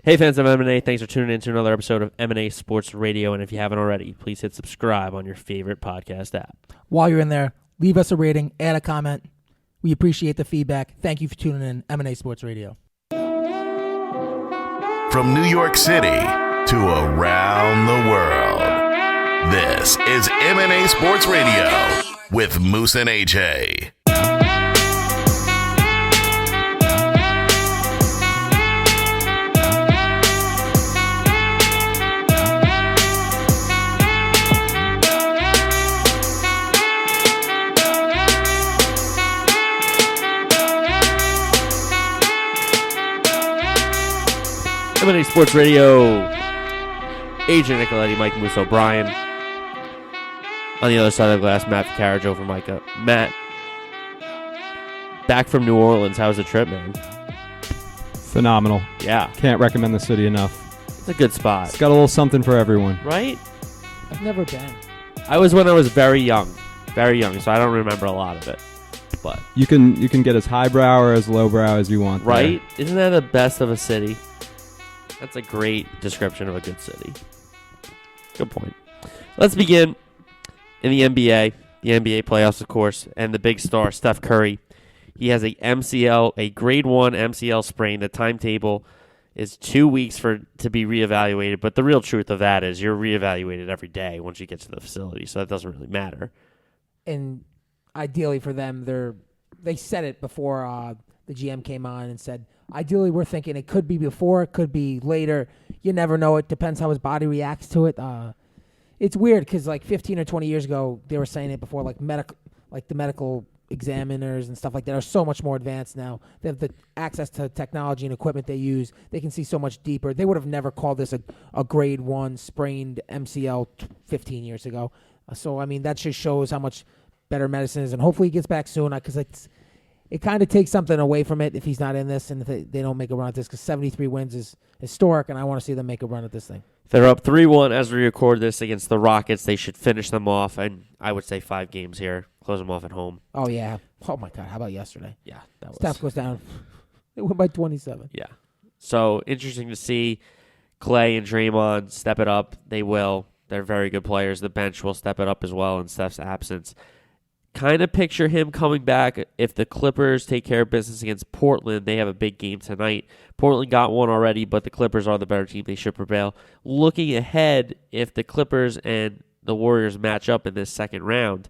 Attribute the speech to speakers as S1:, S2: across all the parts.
S1: Hey fans of M&A, thanks for tuning in to another episode of M&A Sports Radio, and if you haven't already, please hit subscribe on your favorite podcast app.
S2: While you're in there, leave us a rating, add a comment. We appreciate the feedback. Thank you for tuning in, M&A Sports Radio.
S3: From New York City to around the world, this is M&A Sports Radio with Moose and AJ.
S1: M&A Sports Radio, AJ Nicoletti, Mike Moose O'Brien. On the other side of the glass, Matt Carriage over Micah. Matt, back from New Orleans. How was the trip, man?
S4: Phenomenal.
S1: Yeah.
S4: Can't recommend the city enough.
S1: It's a good spot.
S4: It's got a little something for everyone.
S1: Right?
S2: I've never been.
S1: I was when I was very young, so I don't remember a lot of it. But
S4: You can get as highbrow or as lowbrow as you want.
S1: right? Isn't that the best of a city? That's a great description of a good city. Good point. Let's begin in the NBA. The NBA playoffs, of course, and the big star, Steph Curry. He has a grade 1 MCL sprain. The timetable is 2 weeks to be reevaluated, but the real truth of that is you're reevaluated every day once you get to the facility, so that doesn't really matter.
S2: And ideally for them, they said it before the GM came on and said, ideally we're thinking it could be before, it could be later. You never know. It depends how his body reacts to it. It's weird because like 15 or 20 years ago, they were saying it before, like the medical examiners and stuff like that are so much more advanced now. They have the access to technology and equipment they use. They can see so much deeper. They would have never called this a grade 1 sprained MCL 15 years ago. So, I mean, that just shows how much better medicine is. And hopefully he gets back soon because it kind of takes something away from it if he's not in this and if they don't make a run at this, because 73 wins is historic, and I want to see them make a run at this thing.
S1: They're up 3-1 as we record this against the Rockets. They should finish them off, and I would say 5 games here. Close them off at home.
S2: Oh, yeah. Oh, my God. How about yesterday?
S1: Yeah, that was...
S2: Steph goes down. They went by 27.
S1: Yeah. So, interesting to see Clay and Draymond step it up. They will. They're very good players. The bench will step it up as well in Steph's absence. Kind of picture him coming back if the Clippers take care of business against Portland. They have a big game tonight. Portland got one already, but the Clippers are the better team. They should prevail. Looking ahead, if the Clippers and the Warriors match up in this second round,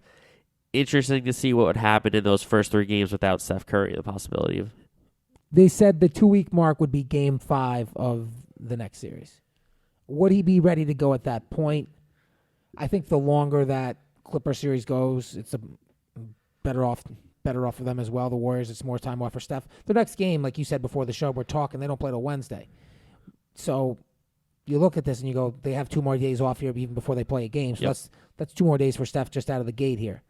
S1: interesting to see what would happen in those first 3 games without Steph Curry, the possibility of...
S2: They said the 2-week mark would be game 5 of the next series. Would he be ready to go at that point? I think the longer that Clipper series goes, it's better off for them as well. The Warriors, it's more time off for Steph. The next game, like you said before the show, we're talking, they don't play till Wednesday. So you look at this and you go, they have 2 more days off here even before they play a game. So that's 2 more days for Steph just out of the gate here.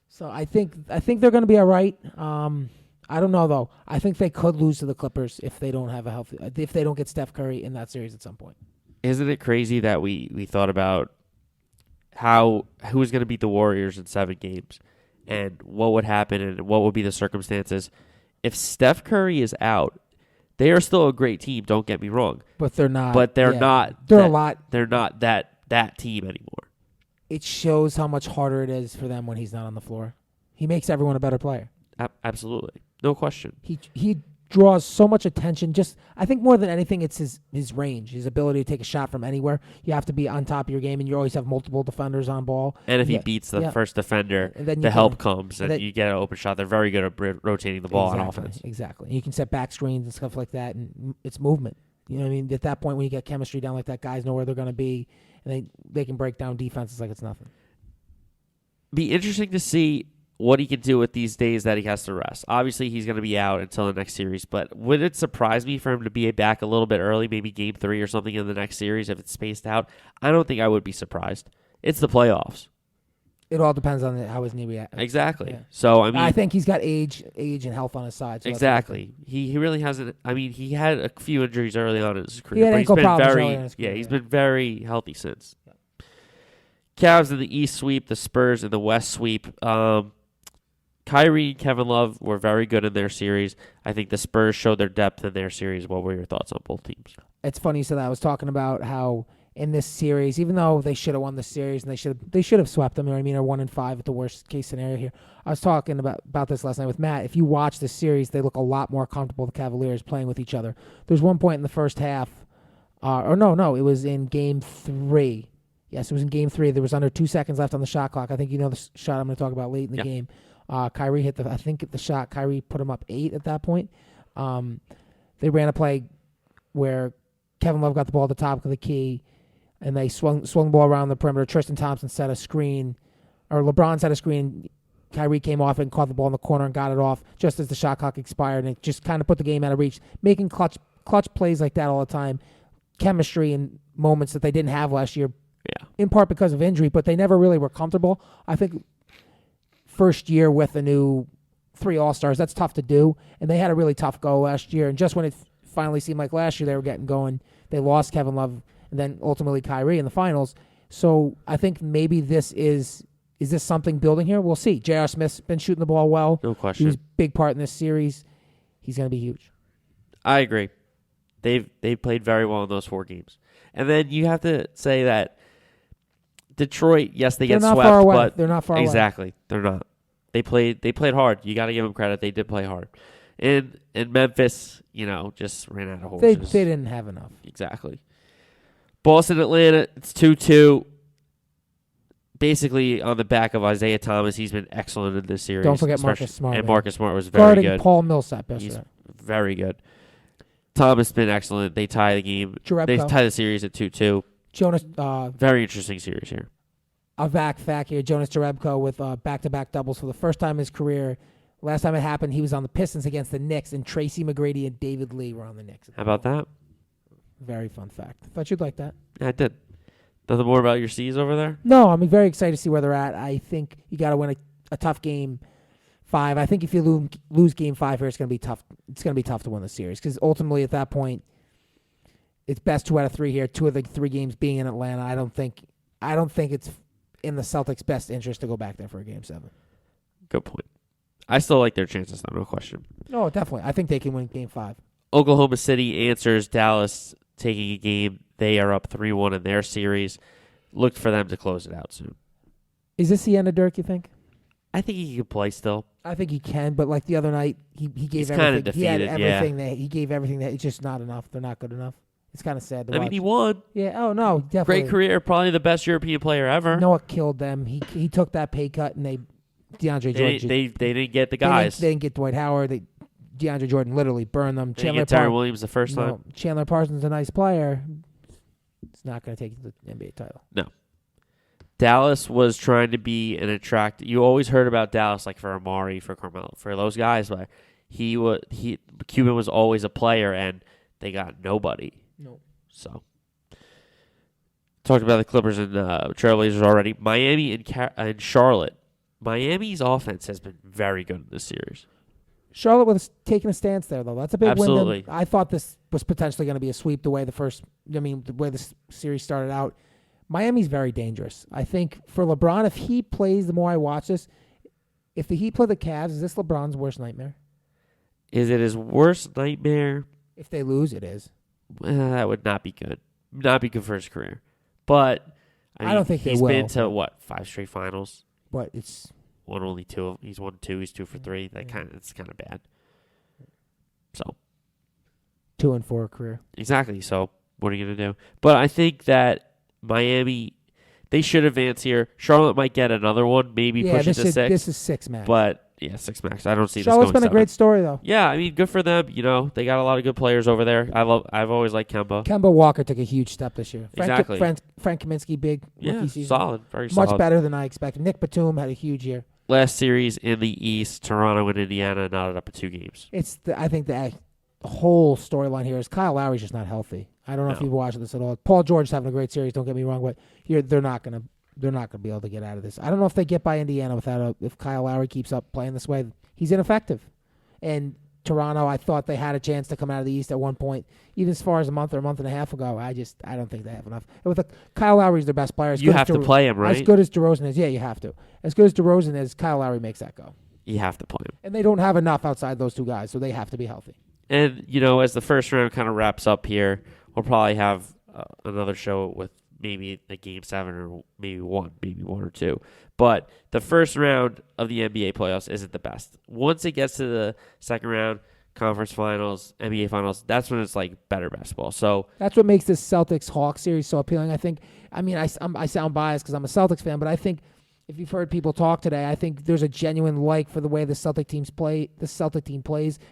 S2: So I think they're going to be all right. I don't know though. I think they could lose to the Clippers if they don't get Steph Curry in that series at some point.
S1: Isn't it crazy that we thought about who was going to beat the Warriors in 7 games? And what would happen and what would be the circumstances. If Steph Curry is out, they are still a great team, don't get me wrong.
S2: But they're not.
S1: They're not that team anymore.
S2: It shows how much harder it is for them when he's not on the floor. He makes everyone a better player.
S1: Absolutely. No question.
S2: He draws so much attention. Just I think more than anything, it's his range, his ability to take a shot from anywhere. You have to be on top of your game, and you always have multiple defenders on ball.
S1: And if he beats the first defender, the help comes, and you get an open shot. They're very good at rotating the ball on offense.
S2: Exactly. You can set back screens and stuff like that, and it's movement. You know what I mean? At that point, when you get chemistry down like that, guys know where they're going to be, and they can break down defenses like it's nothing.
S1: Be interesting to see what he can do with these days that he has to rest. Obviously, he's going to be out until the next series, but would it surprise me for him to be back a little bit early, maybe game 3 or something in the next series if it's spaced out? I don't think I would be surprised. It's the playoffs.
S2: It all depends on how his knee reacts.
S1: Exactly.
S2: Yeah.
S1: So I
S2: think he's got age and health on his side. So
S1: exactly. He really hasn't. I mean, he had a few injuries early on in his career.
S2: He had ankle problems early in his career.
S1: He's been very healthy since. Yeah. Cavs in the East sweep, the Spurs in the West sweep. Kyrie and Kevin Love were very good in their series. I think the Spurs showed their depth in their series. What were your thoughts on both teams?
S2: It's funny you said that. I was talking about how in this series, even though they should have won the series and they should have swept them, you know what I mean, or 1-5 at the worst case scenario here. I was talking about this last night with Matt. If you watch this series, they look a lot more comfortable, the Cavaliers, playing with each other. There's one point in the first half, it was in Game 3. Yes, it was in Game 3. There was under 2 seconds left on the shot clock. I think you know the shot I'm going to talk about late in the game. Kyrie hit the shot. Kyrie put him up 8 at that point. They ran a play where Kevin Love got the ball at the top of the key, and they swung the ball around the perimeter. Tristan Thompson set a screen, or LeBron set a screen. Kyrie came off and caught the ball in the corner and got it off just as the shot clock expired, and it just kind of put the game out of reach. Making clutch plays like that all the time, chemistry and moments that they didn't have last year, in part because of injury, but they never really were comfortable. I think first year with the new 3 All-Stars, that's tough to do, and they had a really tough go last year, and just when it finally seemed like last year they were getting going, they lost Kevin Love and then ultimately Kyrie in the finals. So I think maybe this is this something building here? We'll see. J.R. Smith's been shooting the ball well.
S1: No question.
S2: He was a big part in this series. He's going to be huge.
S1: I agree. They've played very well in those 4 games. And then you have to say that Detroit, yes, they get swept, but
S2: they're not far away.
S1: Exactly. They're not. They played hard. You got to give them credit. They did play hard. And Memphis, just ran out of horses.
S2: They didn't have enough.
S1: Exactly. Boston, Atlanta, it's 2-2. Basically on the back of Isaiah Thomas. He's been excellent in this series.
S2: Don't forget Marcus Smart.
S1: And Marcus Smart was very good.
S2: Paul Millsap yesterday.
S1: He's very good. Thomas been excellent. They tie the game. They tie the series at 2-2.
S2: Jonas.
S1: Very interesting series here.
S2: A fact here. Jonas Jerebko with back-to-back doubles for the first time in his career. Last time it happened, he was on the Pistons against the Knicks, and Tracy McGrady and David Lee were on the Knicks.
S1: How about that?
S2: Very fun fact. Thought you'd like that.
S1: Yeah, I did. Nothing more about your C's over there?
S2: No, I'm very excited to see where they're at. I think you got to win a tough game 5. I think if you lose game 5 here, it's going to be tough. It's going to be tough to win the series because ultimately at that point, it's best 2 out of 3 here. 2 of the 3 games being in Atlanta. I don't think it's in the Celtics' best interest to go back there for a game 7.
S1: Good point. I still like their chances, though, no question.
S2: No, definitely. I think they can win game 5.
S1: Oklahoma City answers Dallas taking a game. They are up 3-1 in their series. Look for them to close it out soon.
S2: Is this the end of Dirk, you think?
S1: I think he can play still.
S2: I think he can, but like the other night, he gave everything. He had everything he gave everything that it's just not enough. They're not good enough. It's kind of sad to watch.
S1: I mean, he won.
S2: Yeah. Oh no, definitely.
S1: Great career. Probably the best European player ever.
S2: No, it killed them. He took that pay cut, and DeAndre Jordan.
S1: They didn't get the guys.
S2: They didn't get Dwight Howard. DeAndre Jordan literally burned them.
S1: They didn't get Tyron Williams the first time.
S2: Chandler Parsons is a nice player. It's not going to take you to the NBA title.
S1: No. Dallas was trying to be an attractive. You always heard about Dallas, like for Amari, for Carmelo, for those guys, but Cuban was always a player, and they got nobody.
S2: No.
S1: So, talked about the Clippers and Trailblazers already. Miami and Charlotte. Miami's offense has been very good in this series.
S2: Charlotte was taking a stance there, though. That's a big
S1: Absolutely.
S2: win. I thought this was potentially going to be a sweep the way the way the series started out. Miami's very dangerous. I think for LeBron, if he plays, the more I watch this, if the Heat play the Cavs, is this LeBron's worst nightmare?
S1: Is it his worst nightmare?
S2: If they lose, it is.
S1: That would not be good. Not be good for his career. But I
S2: don't think
S1: he's
S2: they will.
S1: been to 5 straight finals.
S2: But it's
S1: won only 2. He's won 2. He's 2 for 3. It's kind of bad. So
S2: 2-4 career.
S1: Exactly. So what are you gonna do? But I think that Miami, they should advance here. Charlotte might get another one, maybe push it to 6.
S2: This is 6 max.
S1: But yeah, 6 max. I don't see
S2: Charlotte's
S1: this going
S2: been a great story though.
S1: Yeah, I mean, good for them. They got a lot of good players over there. I've always liked Kemba.
S2: Kemba Walker took a huge step this year.
S1: Exactly.
S2: Frank Kaminsky, big rookie season.
S1: Solid, very solid.
S2: Much better than I expected. Nick Batum had a huge year.
S1: Last series in the East, Toronto and Indiana knotted up at 2 games.
S2: I think the whole storyline here is Kyle Lowry's just not healthy. I don't know if you've watched this at all. Paul George's having a great series. Don't get me wrong, but they're not gonna be able to get out of this. I don't know if they get by Indiana if Kyle Lowry keeps up playing this way. He's ineffective. And Toronto, I thought they had a chance to come out of the East at one point, even as far as a month and a half ago. I don't think they have enough. Kyle Lowry's their best player.
S1: You have to play him, right?
S2: As good as DeRozan is, yeah, you have to. As good as DeRozan is, Kyle Lowry makes that go.
S1: You have to play him.
S2: And they don't have enough outside those two guys, so they have to be healthy.
S1: And, as the first round kind of wraps up here, we'll probably have another show with maybe a Game 7 or maybe one or two. But the first round of the NBA playoffs isn't the best. Once it gets to the second round, conference finals, NBA finals, that's when it's like better basketball. So
S2: That's what makes this Celtics-Hawks series so appealing, I think. I mean, I sound biased because I'm a Celtics fan, but I think if you've heard people talk today, I think there's a genuine like for the way the Celtic team plays,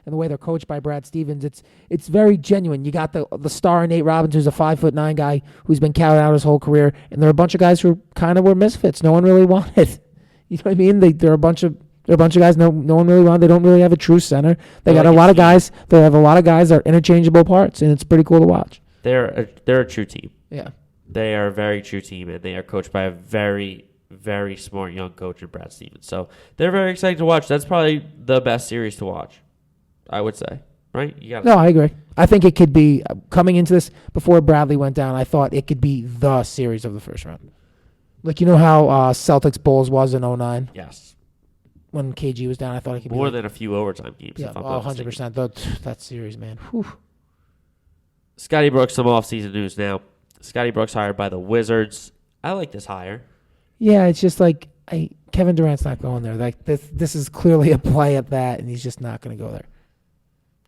S2: and the way they're coached by Brad Stevens. It's very genuine. You got the star Nate Robbins, who's a 5'9" guy who's been counted out his whole career, and there are a bunch of guys who kind of were misfits. No one really wanted. You know what I mean? There are a bunch of guys no one really wanted. They don't really have a true center. They got a lot of guys. They have a lot of guys that are interchangeable parts, and it's pretty cool to watch.
S1: they're a true team.
S2: Yeah.
S1: They are a very true team, and they are coached by a very, very smart young coach in Brad Stevens. So they're very exciting to watch. That's probably the best series to watch, I would say. Right?
S2: No, I agree. I think it could be, coming into this, before Bradley went down, I thought it could be the series of the first round. Like, you know how Celtics Bulls was in 2009?
S1: Yes.
S2: When KG was down, I thought it could be
S1: More than a few overtime games.
S2: Yeah,
S1: if I'm not
S2: 100%. That series, man. Whew.
S1: Scotty Brooks, some offseason news now. Scotty Brooks hired by the Wizards. I like this hire.
S2: Yeah, it's just like Kevin Durant's not going there. Like this is clearly a play at that, and he's just not going to go there.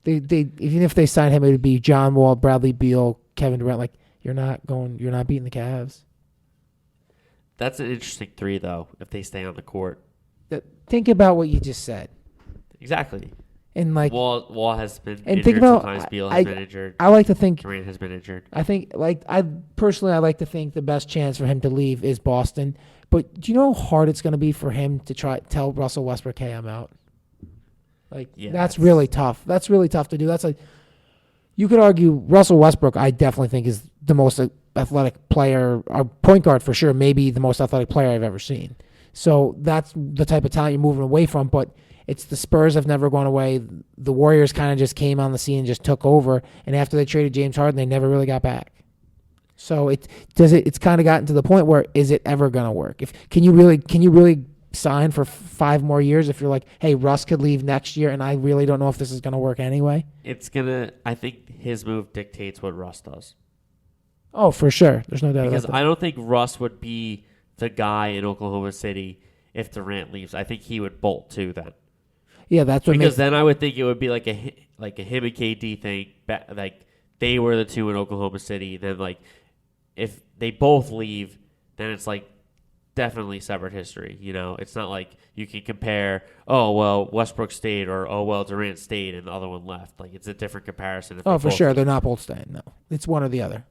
S2: They even if they sign him, it would be John Wall, Bradley Beal, Kevin Durant. Like you're not beating the Cavs.
S1: That's an interesting three, though, if they stay on the court.
S2: Think about what you just said.
S1: Exactly.
S2: And like
S1: Wall has been
S2: and
S1: injured.
S2: think about
S1: Sometimes Beal has been injured.
S2: I like to think
S1: Durant has been injured.
S2: I think I like to think the best chance for him to leave is Boston. But do you know how hard it's going to be for him to tell Russell Westbrook, "Hey, I'm out"? Like that's really tough. That's really tough to do. That's like you could argue Russell Westbrook. I definitely think is the most athletic player, or point guard for sure. Maybe the most athletic player I've ever seen. So that's the type of talent you're moving away from. But it's the Spurs have never gone away. The Warriors kind of just came on the scene and just took over. And after they traded James Harden, they never really got back. So it's kind of gotten to the point where is it ever going to work? Can you really sign for 5 more years if you're like, hey, Russ could leave next year and I really don't know if this is going to work anyway?
S1: I think his move dictates what Russ does.
S2: Oh, for sure. There's no doubt
S1: because
S2: about that.
S1: I don't think Russ would be the guy in Oklahoma City if Durant leaves. I think he would bolt too then.
S2: Yeah, that's what
S1: because then I would think it would be like a him and KD thing. Like they were the two in Oklahoma City. Then like if they both leave, then it's like definitely separate history. It's not like you can compare. Oh well, Westbrook stayed, or oh well, Durant stayed and the other one left. Like it's a different comparison.
S2: Oh, for sure, they're not both staying. No, it's one or the other.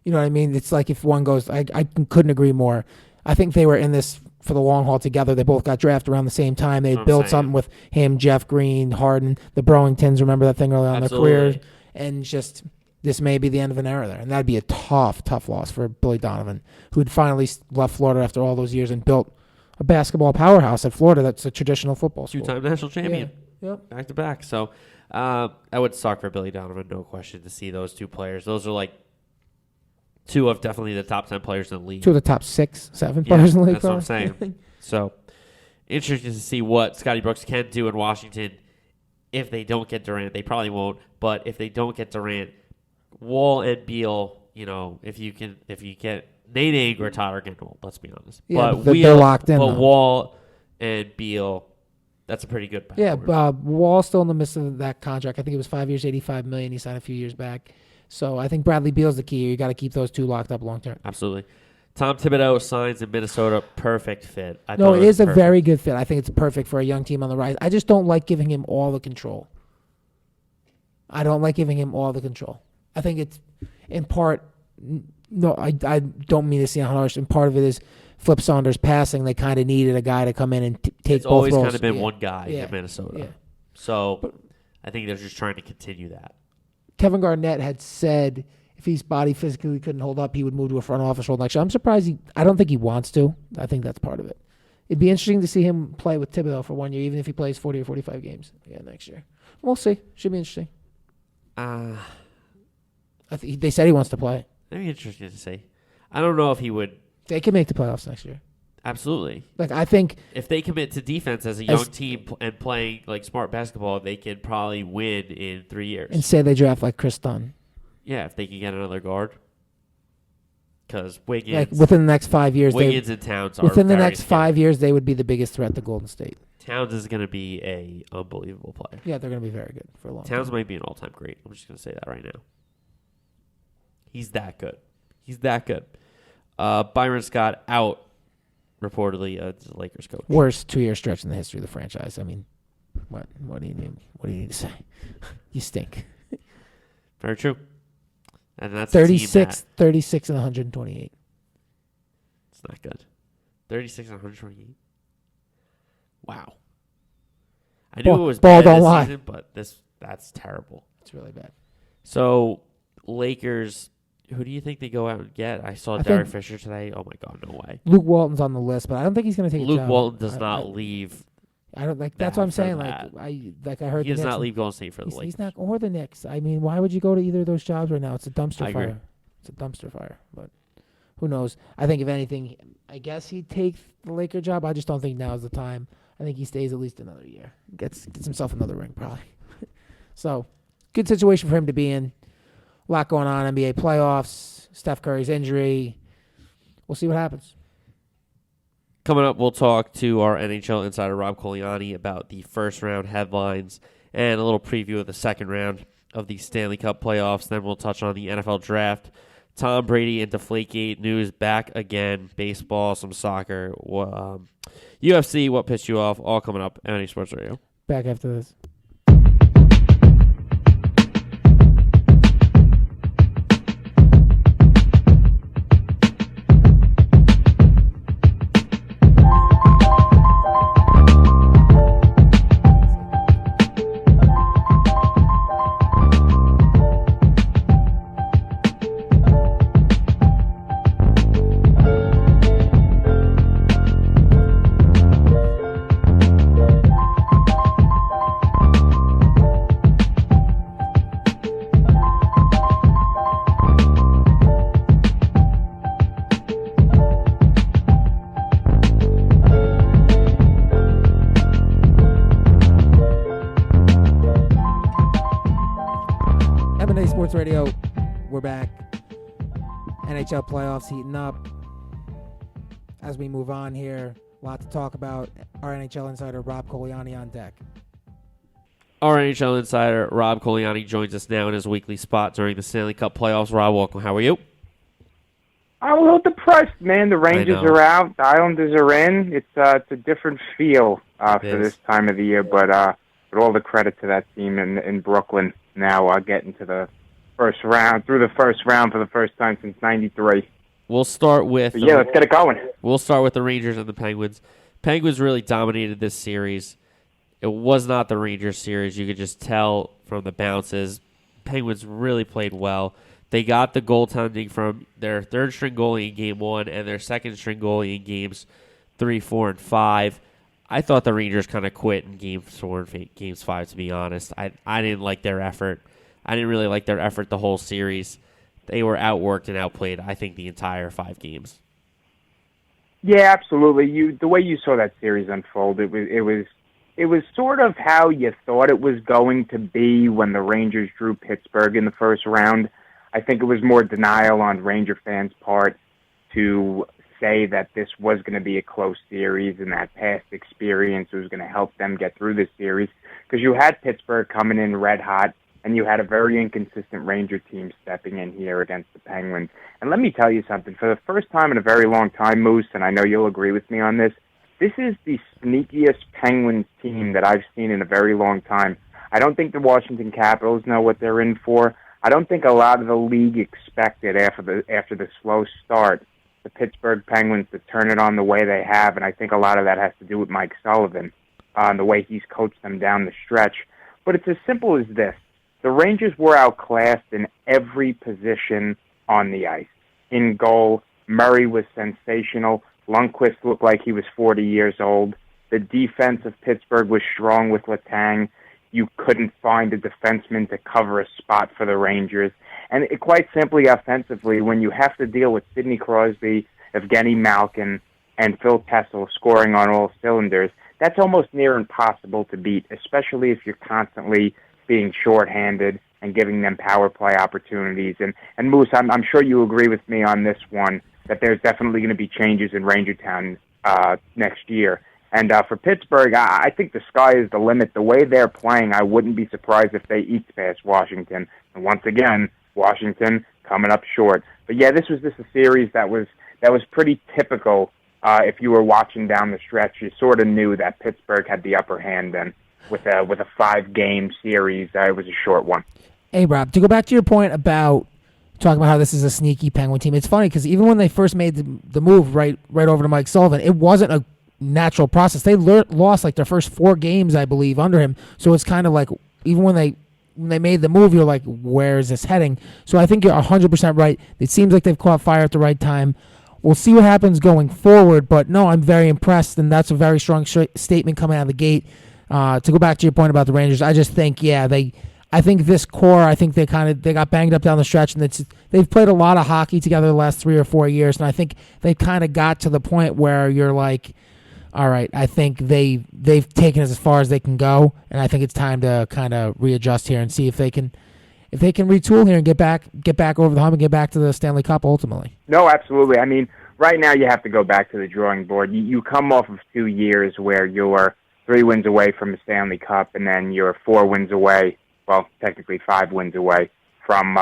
S2: You know what I mean? It's like if one goes, I couldn't agree more. I think they were in this for the long haul together. They both got drafted around the same time. They built something with him, Jeff Green, Harden, the Brewingtons. Remember that thing early on in their career? And just this may be the end of an era there. And that'd be a tough loss for Billy Donovan, who'd finally left Florida after all those years and built a basketball powerhouse at Florida that's a traditional football school.
S1: 2-time national champion.
S2: Yeah. Yep.
S1: Back to back. So I would suck for Billy Donovan, no question, to see those two players. Those are like two of definitely the top 10 players in the league.
S2: 2 of the top 6, 7 players in the league.
S1: That's what I'm saying. So, interesting to see what Scotty Brooks can do in Washington if they don't get Durant. They probably won't, but if they don't get Durant, Wall and Beal, if you get Nate Ainge or Todd are getting old, let's be honest.
S2: Yeah, but they're locked in.
S1: But Wall and Beal, that's a pretty good backcourt.
S2: Yeah, Wall's still in the midst of that contract. I think it was 5 years, $85 million. He signed a few years back. So I think Bradley Beal's the key. You got to keep those two locked up long term.
S1: Absolutely. Tom Thibodeau signs in Minnesota. Perfect fit.
S2: It is a very good fit. I think it's perfect for a young team on the rise. I just don't like giving him all the control. I think it's in part. No, I don't mean to sound harsh. And part of it is Flip Saunders passing. They kind of needed a guy to come in and take both roles.
S1: It's always kind of been one guy in Minnesota.
S2: Yeah.
S1: So I think they're just trying to continue that.
S2: Kevin Garnett had said if his body physically couldn't hold up, he would move to a front office role next year. I'm surprised I don't think he wants to. I think that's part of it. It'd be interesting to see him play with Thibodeau for 1 year, even if he plays 40 or 45 games again next year. We'll see. Should be interesting.
S1: They
S2: said he wants to play.
S1: That'd be interesting to see. I don't know if he would.
S2: They can make the playoffs next year.
S1: Absolutely.
S2: Like, I think
S1: If they commit to defense as a young team and playing like smart basketball, they could probably win in 3 years.
S2: and say they draft like Chris Dunn.
S1: Yeah, if they can get another guard. Because Wiggins,
S2: Like within the next 5 years,
S1: Wiggins and Towns are
S2: within the
S1: very
S2: next
S1: scary.
S2: 5 years, they would be the biggest threat to Golden State.
S1: Towns is going to be a unbelievable player.
S2: Yeah, they're going to be very good for a long
S1: Towns
S2: time.
S1: might be an all-time great. I'm just going to say that right now. He's that good. He's that good. Byron Scott out, reportedly, as the Lakers coach.
S2: Worst 2-year stretch in the history of the franchise. I mean, what do you need? What do you need to say? You stink.
S1: Very true. And that's a team
S2: 36 and 128.
S1: it's not good. 36 and 128. Wow. I knew
S2: Ball-
S1: it was
S2: ball
S1: bad
S2: don't
S1: this
S2: lie.
S1: season, but that's terrible.
S2: It's really bad.
S1: So, Lakers, who do you think they go out and get? I saw
S2: I
S1: Derek
S2: think-
S1: Fisher today. Oh, my God, no way.
S2: Luke Walton's on the list, but I don't think he's going to take a
S1: Luke
S2: job.
S1: Walton does
S2: I-
S1: not
S2: I-
S1: leave.
S2: I don't like.
S1: that
S2: That's what I'm
S1: for
S2: saying.
S1: that.
S2: I heard
S1: He does
S2: the
S1: not
S2: Knicks-
S1: leave Golden State for the Lakers.
S2: He's not, or the Knicks. I mean, why would you go to either of those jobs right now? It's a dumpster
S1: I agree.
S2: fire. It's a dumpster fire. But who knows? I think if anything, I guess he'd take the Laker job. I just don't think now is the time. I think he stays at least another year. Gets himself another ring probably. So, good situation for him to be in. A lot going on. NBA playoffs. Steph Curry's injury. We'll see what happens.
S1: Coming up, we'll talk to our NHL insider, Rob Coliani, about the first round headlines and a little preview of the second round of the Stanley Cup playoffs. Then we'll touch on the NFL draft. Tom Brady and Deflategate news back again. Baseball, some soccer, UFC, what pissed you off, all coming up. MNA Sports Radio.
S2: Back after this. M&A Sports Radio, we're back. NHL playoffs heating up. As we move on here, a lot to talk about. Our NHL insider, Rob Coliani, on deck.
S1: Our NHL insider, Rob Coliani, joins us now in his weekly spot during the Stanley Cup playoffs. Rob, welcome. How are you?
S5: I'm a little depressed, man. The Rangers
S1: know.
S5: are out. The Islanders are in. It's a different feel for
S1: is.
S5: this time of the year, but all the credit to that team in Brooklyn now getting to the first round, through the first round for the first time since '93.
S1: We'll start with
S5: So, yeah, let's get it going.
S1: We'll start with the Rangers and the Penguins. Penguins really dominated this series. It was not the Rangers series. You could just tell from the bounces. Penguins really played well. They got the goaltending from their third-string goalie in Game 1 and their second-string goalie in Games 3, 4, and 5. I thought the Rangers kind of quit in Games 4 and Games 5, to be honest. I didn't like their effort. I didn't really like their effort the whole series. They were outworked and outplayed, I think, the entire 5 games.
S5: Yeah, absolutely. The way you saw that series unfold, it was sort of how you thought it was going to be when the Rangers drew Pittsburgh in the first round. I think it was more denial on Ranger fans' part to say that this was going to be a close series and that past experience was going to help them get through this series, because you had Pittsburgh coming in red hot and you had a very inconsistent Ranger team stepping in here against the Penguins. And let me tell you something, for the first time in a very long time, Moose, and I know you'll agree with me on this, this is the sneakiest Penguins team that I've seen in a very long time. I don't think the Washington Capitals know what they're in for. I don't think a lot of the league expected after the slow start the Pittsburgh Penguins to turn it on the way they have, and I think a lot of that has to do with Mike Sullivan, the way he's coached them down the stretch. But it's as simple as this. The Rangers were outclassed in every position on the ice. In goal, Murray was sensational. Lundqvist looked like he was 40 years old. The defense of Pittsburgh was strong with Letang. You couldn't find a defenseman to cover a spot for the Rangers. And quite simply, offensively, when you have to deal with Sidney Crosby, Evgeny Malkin, and Phil Kessel scoring on all cylinders, that's almost near impossible to beat, especially if you're constantly being shorthanded and giving them power play opportunities. And Moose, I'm sure you agree with me on this one, that there's definitely going to be changes in Rangertown next year. And for Pittsburgh, I think the sky is the limit. The way they're playing, I wouldn't be surprised if they eked past Washington. And once again, Washington coming up short. But yeah, this was just a series that was pretty typical. If you were watching down the stretch, you sort of knew that Pittsburgh had the upper hand then with a 5-game series. It was a short one.
S2: Hey, Rob, to go back to your point about talking about how this is a sneaky Penguin team, it's funny because even when they first made the move right over to Mike Sullivan, it wasn't a natural process. They lost like their first 4 games, I believe, under him. So it's kind of like even when they made the move, you're like, where is this heading? So I think you're 100% right. It seems like they've caught fire at the right time. We'll see what happens going forward, but no, I'm very impressed, and that's a very strong statement coming out of the gate. To go back to your point about the Rangers, I just think, I think this core, I think they got banged up down the stretch, and they've played a lot of hockey together the last 3 or 4 years, and I think they kind of got to the point where you're like, all right, I think they've taken it as far as they can go, and I think it's time to kind of readjust here and see if they can retool here and get back over the hump and get back to the Stanley Cup ultimately.
S5: No, absolutely. I mean, right now you have to go back to the drawing board. You come off of 2 years where you're 3 wins away from the Stanley Cup, and then you're 4 wins away, well, technically 5 wins away from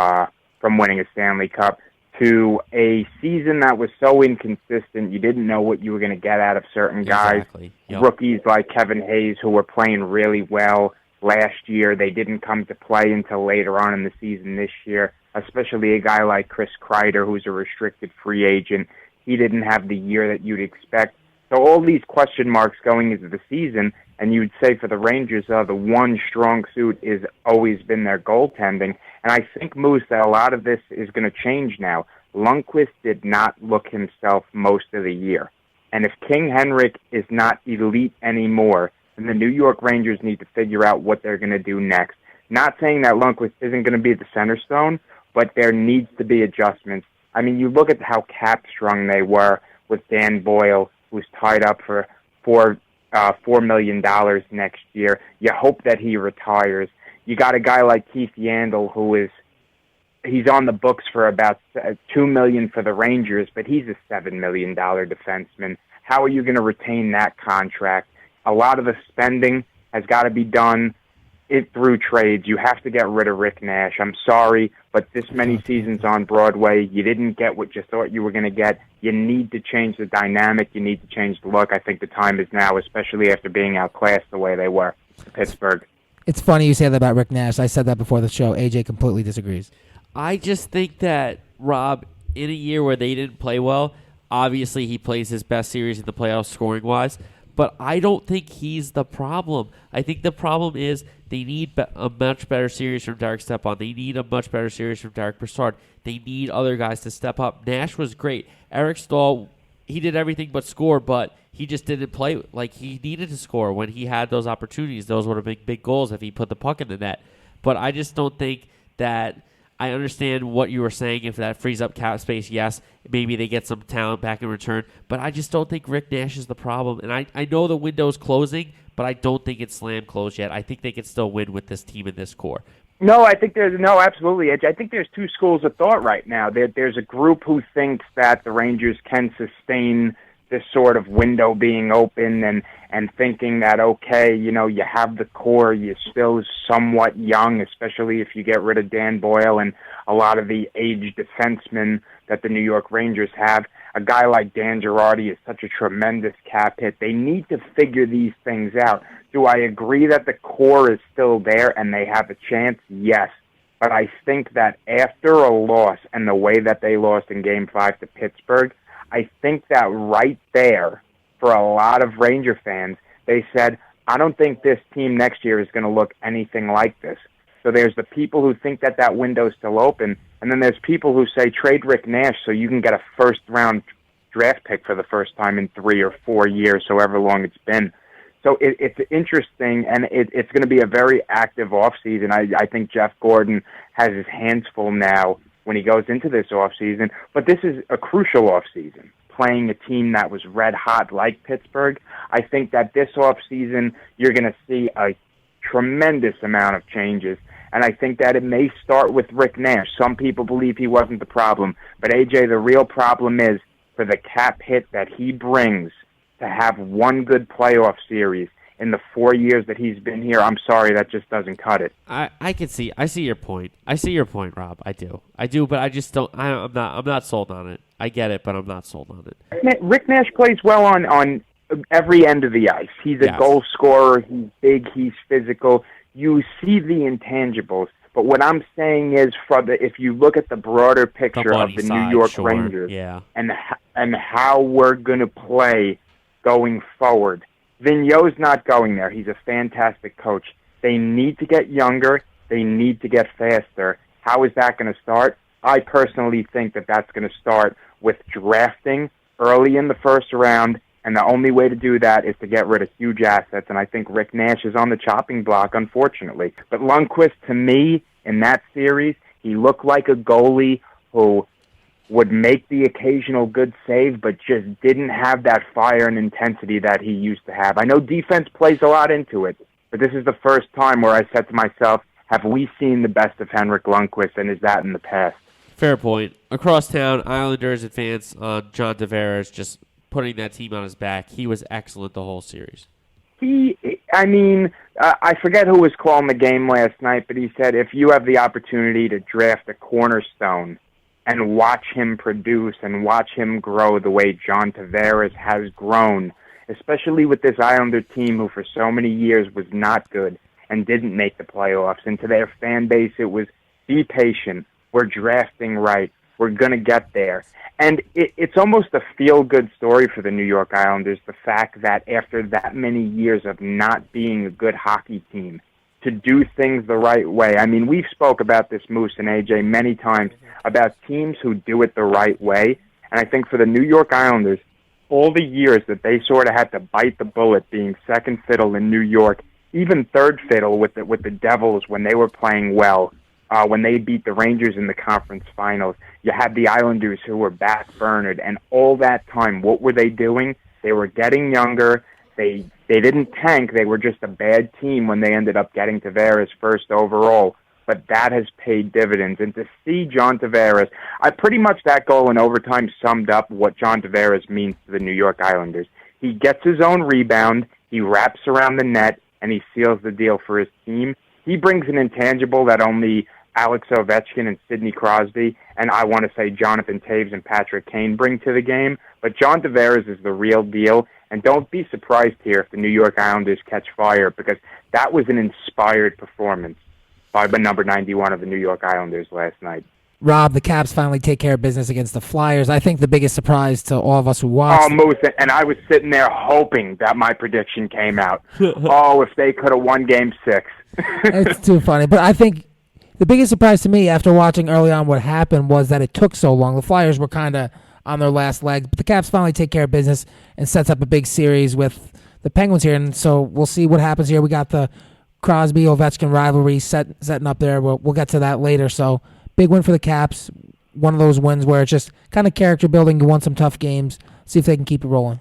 S5: winning a Stanley Cup, to a season that was so inconsistent you didn't know what you were going to get out of certain guys.
S1: Exactly. Yep.
S5: Rookies like Kevin Hayes who were playing really well last year. They didn't come to play until later on in the season this year, especially a guy like Chris Kreider, who's a restricted free agent. He didn't have the year that you'd expect. So all these question marks going into the season, and you'd say for the Rangers, the one strong suit has always been their goaltending. And I think, Moose, that a lot of this is going to change now. Lundqvist did not look himself most of the year. And if King Henrik is not elite anymore, then the New York Rangers need to figure out what they're going to do next. Not saying that Lundqvist isn't going to be the center stone, but there needs to be adjustments. I mean, you look at how cap-strung they were with Dan Boyle, who's tied up for $4 million next year. You hope that he retires. You got a guy like Keith Yandel, he's on the books for about $2 million for the Rangers, but he's a $7 million defenseman. How are you going to retain that contract? A lot of the spending has got to be done through trades. You have to get rid of Rick Nash. I'm sorry, but this many seasons on Broadway, you didn't get what you thought you were going to get. You need to change the dynamic. You need to change the look. I think the time is now, especially after being outclassed the way they were in Pittsburgh.
S2: It's funny you say that about Rick Nash. I said that before the show. AJ completely disagrees.
S1: I just think that, Rob, in a year where they didn't play well, obviously he plays his best series in the playoffs scoring-wise, but I don't think he's the problem. I think the problem is they need a much better series from Derek Stepan. They need a much better series from Derek Brassard. They need other guys to step up. Nash was great. Eric Stahl, he did everything but score, but he just didn't play like he needed to score when he had those opportunities. Those would have been big goals if he put the puck in the net. But I just don't think that – I understand what you were saying. If that frees up cap space, yes, maybe they get some talent back in return. But I just don't think Rick Nash is the problem. And I know the window's closing, but I don't think it's slam closed yet. I think they can still win with this team and this core.
S5: No, absolutely. I think there's 2 schools of thought right now. There's a group who thinks that the Rangers can sustain this sort of window being open and thinking that, okay, you have the core, you're still somewhat young, especially if you get rid of Dan Boyle and a lot of the aged defensemen that the New York Rangers have. A guy like Dan Girardi is such a tremendous cap hit. They need to figure these things out. Do I agree that the core is still there and they have a chance? Yes. But I think that after a loss and the way that they lost in Game 5 to Pittsburgh, I think that right there, for a lot of Ranger fans, they said, I don't think this team next year is going to look anything like this. So there's the people who think that window's still open, and then there's people who say, trade Rick Nash so you can get a first-round draft pick for the first time in 3 or 4 years, however long it's been. So it's interesting, and it's going to be a very active offseason. I think Jeff Gordon has his hands full now when he goes into this offseason, but this is a crucial offseason. playing a team that was red hot like Pittsburgh. I think that this offseason you're going to see a tremendous amount of changes. And I think that it may start with Rick Nash. Some people believe he wasn't the problem. But, AJ, the real problem is for the cap hit that he brings to have one good playoff series in the 4 years that he's been here. I'm sorry, that just doesn't cut it.
S1: I see your point. I see your point, Rob. I do, but I just don't. I'm not sold on it. I get it, but I'm not sold on it.
S5: Rick Nash plays well on every end of the ice. He's a goal scorer. He's big. He's physical. You see the intangibles. But what I'm saying is, if you look at the broader picture of the New York Rangers and how we're going to play going forward, Vigneault's not going there. He's a fantastic coach. They need to get younger. They need to get faster. How is that going to start? I personally think that that's going to start with drafting early in the first round, and the only way to do that is to get rid of huge assets, and I think Rick Nash is on the chopping block, unfortunately. But Lundqvist, to me, in that series, he looked like a goalie who would make the occasional good save, but just didn't have that fire and intensity that he used to have. I know defense plays a lot into it, but this is the first time where I said to myself, have we seen the best of Henrik Lundqvist, and is that in the past?
S1: Fair point. Across town, Islanders advance on John Tavares just putting that team on his back. He was excellent the whole series.
S5: I forget who was calling the game last night, but he said if you have the opportunity to draft a cornerstone and watch him produce and watch him grow the way John Tavares has grown, especially with this Islander team who for so many years was not good and didn't make the playoffs, and to their fan base it was, be patient, we're drafting right, we're going to get there. And it's almost a feel-good story for the New York Islanders, the fact that after that many years of not being a good hockey team, to do things the right way. I mean, we've spoke about this, Moose and AJ, many times, about teams who do it the right way. And I think for the New York Islanders, all the years that they sort of had to bite the bullet being second fiddle in New York, even third fiddle with the Devils when they were playing well, when they beat the Rangers in the conference finals, you had the Islanders who were back-burnered. And all that time, what were they doing? They were getting younger. They didn't tank. They were just a bad team when they ended up getting Tavares first overall. But that has paid dividends. And to see John Tavares, pretty much that goal in overtime summed up what John Tavares means to the New York Islanders. He gets his own rebound, he wraps around the net, and he seals the deal for his team. He brings an intangible that only Alex Ovechkin and Sidney Crosby, and I want to say Jonathan Toews and Patrick Kane bring to the game. But John Tavares is the real deal, and don't be surprised here if the New York Islanders catch fire, because that was an inspired performance by the number 91 of the New York Islanders last night.
S2: Rob, the Caps finally take care of business against the Flyers. I think the biggest surprise to all of us who watched...
S5: Oh, Moose, and I was sitting there hoping that my prediction came out. Oh, if they could have won Game 6.
S2: It's too funny. But I think the biggest surprise to me after watching early on what happened was that it took so long. The Flyers were kind of on their last legs, but the Caps finally take care of business and sets up a big series with the Penguins here. And so we'll see what happens here. We got the Crosby-Ovechkin rivalry setting up there. We'll get to that later. So big win for the Caps. One of those wins where it's just kind of character building. You won some tough games. See if they can keep it rolling.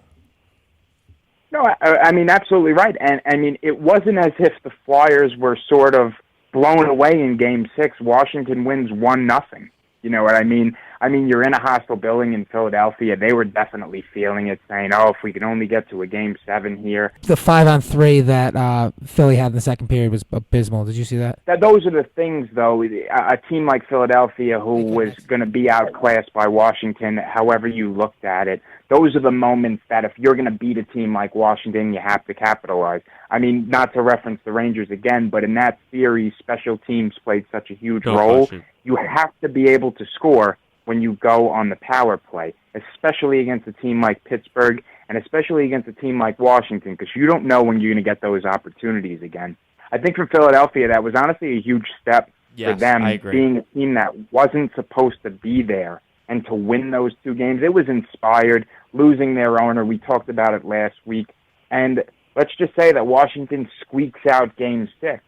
S5: No, I mean, absolutely right. And I mean, it wasn't as if the Flyers were sort of blown away in Game 6. Washington wins 1-0. You know what I mean? I mean, you're in a hostile building in Philadelphia. They were definitely feeling it, saying, oh, if we could only get to a Game 7 here.
S2: The 5-on-3 that Philly had in the second period was abysmal. Did you see that?
S5: Those are the things, though. A team like Philadelphia, who was going to be outclassed by Washington, however you looked at it, those are the moments that if you're going to beat a team like Washington, you have to capitalize. I mean, not to reference the Rangers again, but in that series, special teams played such a huge role. You have to be able to score when you go on the power play, especially against a team like Pittsburgh and especially against a team like Washington, because you don't know when you're going to get those opportunities again. I think for Philadelphia, that was honestly a huge step for them, being a team that wasn't supposed to be there, and to win those two games. It was inspired, losing their owner. We talked about it last week. And let's just say that Washington squeaks out Game 6.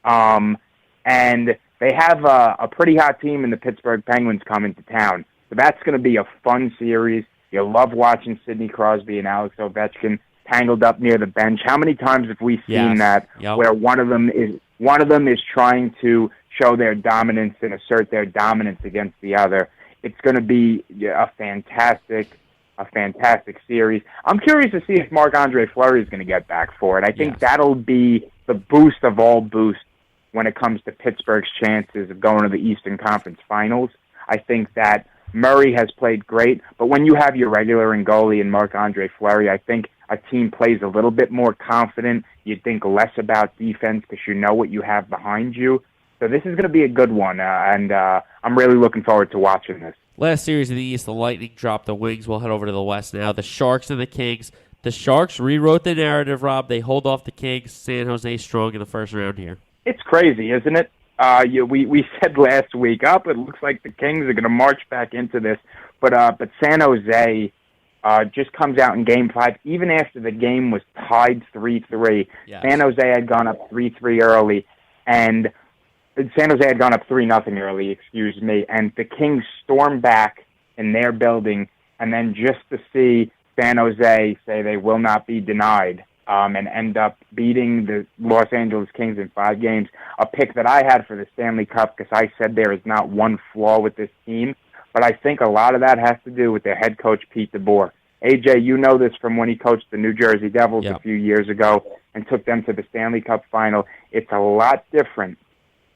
S5: And they have a pretty hot team in the Pittsburgh Penguins coming to town. So that's going to be a fun series. You love watching Sidney Crosby and Alex Ovechkin tangled up near the bench. How many times have we seen that where one of them is trying to show their dominance and assert their dominance against the other? It's going to be a fantastic series. I'm curious to see if Marc-Andre Fleury is going to get back for it. I think that'll be the boost of all boosts when it comes to Pittsburgh's chances of going to the Eastern Conference Finals. I think that Murray has played great, but when you have your regular and goalie and Marc-Andre Fleury, I think a team plays a little bit more confident. You think less about defense because you know what you have behind you. So this is going to be a good one, and I'm really looking forward to watching this.
S1: Last series in the East, the Lightning dropped the Wings. We'll head over to the West now. The Sharks and the Kings. The Sharks rewrote the narrative, Rob. They hold off the Kings. San Jose strong in the first round here.
S5: It's crazy, isn't it? We said last week, it looks like the Kings are going to march back into this. But San Jose just comes out in Game 5, even after the game was tied 3-3. Yes. San Jose had gone up 3-3 early, and San Jose had gone up 3-0 early, excuse me, and the Kings stormed back in their building, and then just to see San Jose say they will not be denied and end up beating the Los Angeles Kings in 5 games, a pick that I had for the Stanley Cup because I said there is not one flaw with this team, but I think a lot of that has to do with their head coach, Pete DeBoer. AJ, you know this from when he coached the New Jersey Devils a few years ago and took them to the Stanley Cup final. It's a lot different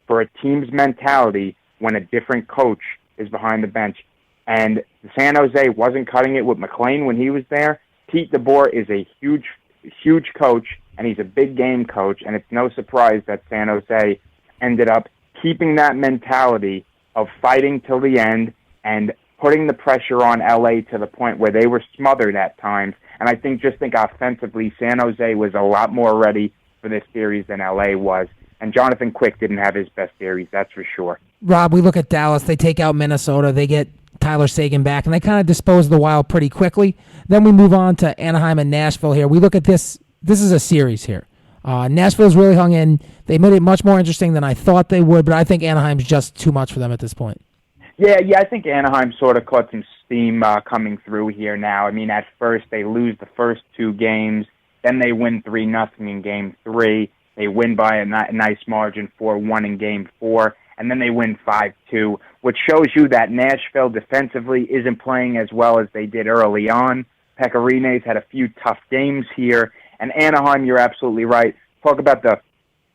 S5: for a team's mentality when a different coach is behind the bench. And San Jose wasn't cutting it with McLean when he was there. Pete DeBoer is a huge coach, and he's a big game coach, and it's no surprise that San Jose ended up keeping that mentality of fighting till the end and putting the pressure on LA to the point where they were smothered at times. And I think offensively, San Jose was a lot more ready for this series than LA was. And Jonathan Quick didn't have his best series, that's for sure.
S2: Rob, we look at Dallas. They take out Minnesota. They get Tyler Seguin back, and they kind of dispose of the Wild pretty quickly. Then we move on to Anaheim and Nashville here. We look at this. This is a series here. Nashville's really hung in. They made it much more interesting than I thought they would, but I think Anaheim's just too much for them at this point.
S5: Yeah, I think Anaheim sort of caught some steam coming through here now. I mean, at first they lose the first 2 games, then they win 3-0 in Game 3. They win by a nice margin 4-1 in Game 4, and then they win 5-2, which shows you that Nashville defensively isn't playing as well as they did early on. Pekka Rinne's had a few tough games here, and Anaheim, you're absolutely right. Talk about the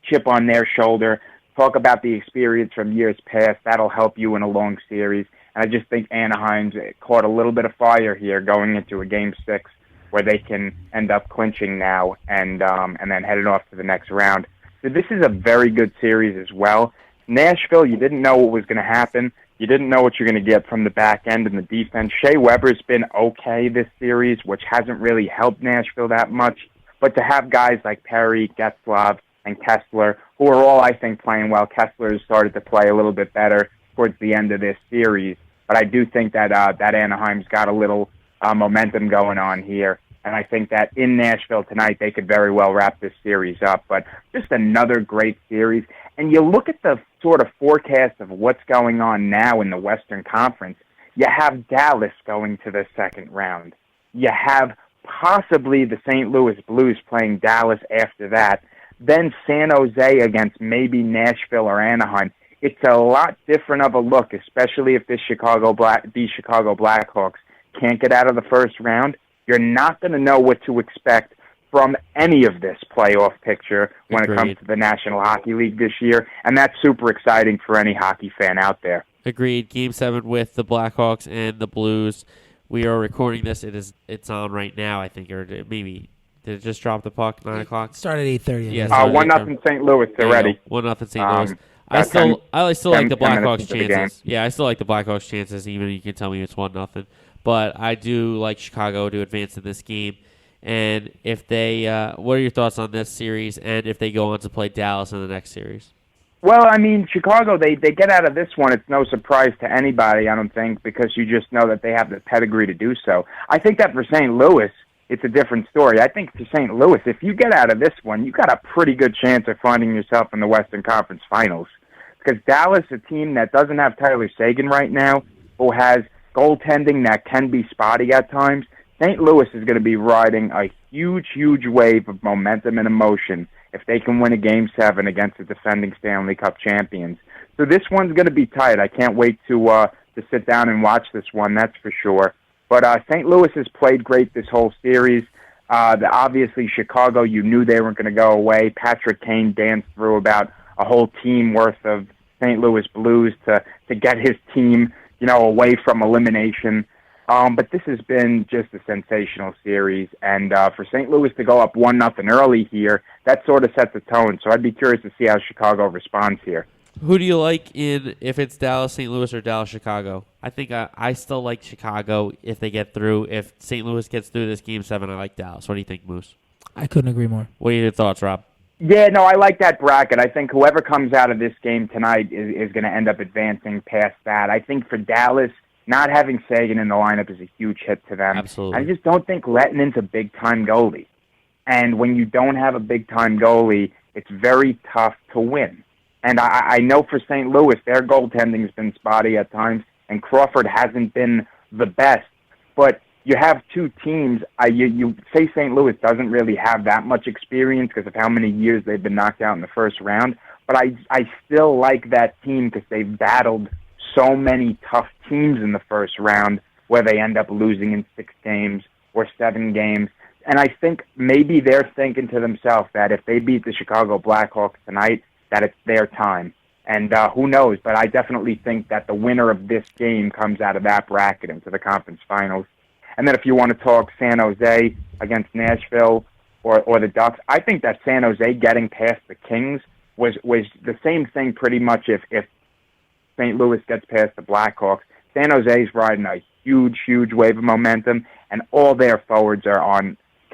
S5: chip on their shoulder. Talk about the experience from years past. That'll help you in a long series. And I just think Anaheim's caught a little bit of fire here going into a Game 6 where they can end up clinching now and then headed off to the next round. So this is a very good series as well. Nashville, you didn't know what was going to happen. You didn't know what you're going to get from the back end and the defense. Shea Weber's been okay this series, which hasn't really helped Nashville that much. But to have guys like Perry, Getzlaf, and Kessler, who are all, I think, playing well. Kessler has started to play a little bit better towards the end of this series. But I do think that Anaheim's got a little momentum going on here. And I think that in Nashville tonight, they could very well wrap this series up. But just another great series. And you look at the sort of forecast of what's going on now in the Western Conference. You have Dallas going to the second round. You have possibly the St. Louis Blues playing Dallas after that. Then San Jose against maybe Nashville or Anaheim. It's a lot different of a look, especially if these Chicago Blackhawks can't get out of the first round. You're not going to know what to expect from any of this playoff picture when it comes to the National Hockey League this year, and that's super exciting for any hockey fan out there.
S1: Agreed. Game 7 with the Blackhawks and the Blues. We are recording this. It's on right now, I think, or maybe... Did it just drop the puck, 9 o'clock?
S2: Started at 8:30.
S1: Yeah,
S5: 1-0 St. Louis already.
S1: 1-0 St. Louis. I still like the Blackhawks' chances. Yeah, I still like the Blackhawks' chances, even if you can tell me it's 1-0. But I do like Chicago to advance in this game. And if they, what are your thoughts on this series, and if they go on to play Dallas in the next series?
S5: Well, I mean, Chicago, they get out of this one. It's no surprise to anybody, I don't think, because you just know that they have the pedigree to do so. I think that for St. Louis, it's a different story. I think for St. Louis, if you get out of this one, you got a pretty good chance of finding yourself in the Western Conference Finals. Because Dallas, a team that doesn't have Tyler Seguin right now, who has goaltending that can be spotty at times, St. Louis is going to be riding a huge, huge wave of momentum and emotion if they can win a Game 7 against the defending Stanley Cup champions. So this one's going to be tight. I can't wait to sit down and watch this one, that's for sure. But St. Louis has played great this whole series. Obviously, Chicago, you knew they weren't going to go away. Patrick Kane danced through about a whole team worth of St. Louis Blues to get his team, away from elimination. But this has been just a sensational series. And for St. Louis to go up 1-0 early here, that sort of sets the tone. So I'd be curious to see how Chicago responds here.
S1: Who do you like if it's Dallas, St. Louis, or Dallas, Chicago? I think I still like Chicago if they get through. If St. Louis gets through this Game 7, I like Dallas. What do you think, Moose?
S2: I couldn't agree more.
S1: What are your thoughts, Rob?
S5: Yeah, no, I like that bracket. I think whoever comes out of this game tonight is going to end up advancing past that. I think for Dallas, not having Sagan in the lineup is a huge hit to them.
S1: Absolutely.
S5: I just don't think Lettinen's a big-time goalie. And when you don't have a big-time goalie, it's very tough to win. And I know for St. Louis, their goaltending has been spotty at times, and Crawford hasn't been the best. But you have two teams. You say St. Louis doesn't really have that much experience because of how many years they've been knocked out in the first round. But I still like that team because they've battled so many tough teams in the first round where they end up losing in 6 games or 7 games. And I think maybe they're thinking to themselves that if they beat the Chicago Blackhawks tonight, that it's their time. And who knows, but I definitely think that the winner of this game comes out of that bracket into the conference finals. And then if you want to talk San Jose against Nashville or the Ducks, I think that San Jose getting past the Kings was the same thing pretty much if St. Louis gets past the Blackhawks. San Jose's riding a huge, huge wave of momentum, and all their forwards are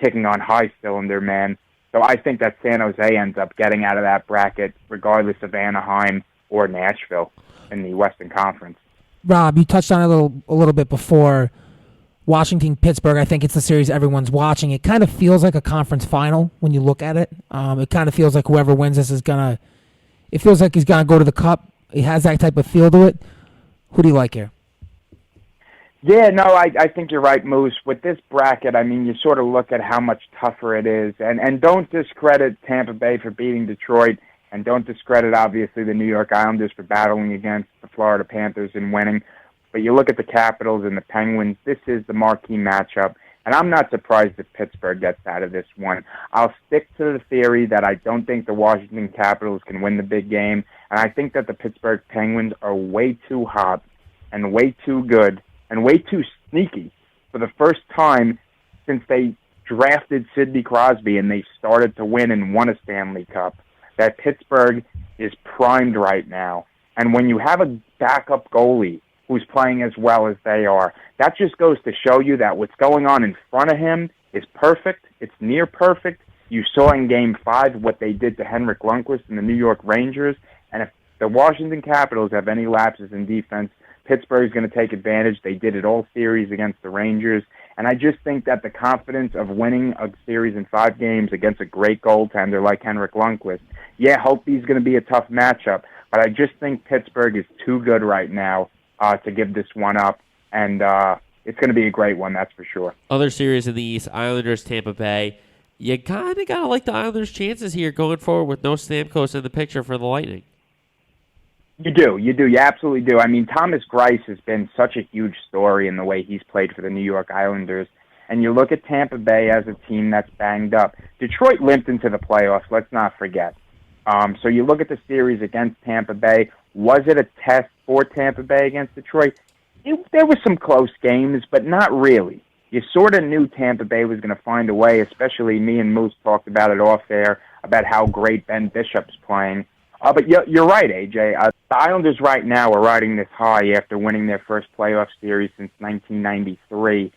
S5: kicking on high cylinder, man. So I think that San Jose ends up getting out of that bracket regardless of Anaheim or Nashville in the Western Conference.
S2: Rob, you touched on it a little bit before. Washington, Pittsburgh, I think it's the series everyone's watching. It kind of feels like a conference final when you look at it. It kind of feels like whoever wins this it feels like he's going to go to the Cup. It has that type of feel to it. Who do you like here?
S5: Yeah, no, I think you're right, Moose. With this bracket, I mean, you sort of look at how much tougher it is. And don't discredit Tampa Bay for beating Detroit, and don't discredit, obviously, the New York Islanders for battling against the Florida Panthers and winning. But you look at the Capitals and the Penguins, this is the marquee matchup. And I'm not surprised if Pittsburgh gets out of this one. I'll stick to the theory that I don't think the Washington Capitals can win the big game. And I think that the Pittsburgh Penguins are way too hot and way too good and way too sneaky for the first time since they drafted Sidney Crosby and they started to win and won a Stanley Cup, that Pittsburgh is primed right now. And when you have a backup goalie who's playing as well as they are, that just goes to show you that what's going on in front of him is perfect. It's near perfect. You saw in Game 5 what they did to Henrik Lundqvist and the New York Rangers. And if the Washington Capitals have any lapses in defense, Pittsburgh's going to take advantage. They did it all series against the Rangers. And I just think that the confidence of winning a series in 5 games against a great goaltender like Henrik Lundqvist, Holtby's going to be a tough matchup, but I just think Pittsburgh is too good right now to give this one up. And it's going to be a great one, that's for sure.
S1: Other series in the East, Islanders, Tampa Bay. You kind of got to like the Islanders' chances here going forward with no Stamkos in the picture for the Lightning.
S5: You do. You absolutely do. I mean, Thomas Greiss has been such a huge story in the way he's played for the New York Islanders. And you look at Tampa Bay as a team that's banged up. Detroit limped into the playoffs, let's not forget. So you look at the series against Tampa Bay. Was it a test for Tampa Bay against Detroit? There were some close games, but not really. You sort of knew Tampa Bay was going to find a way, especially me and Moose talked about it off air, about how great Ben Bishop's playing. But you're right, AJ. The Islanders right now are riding this high after winning their first playoff series since 1993.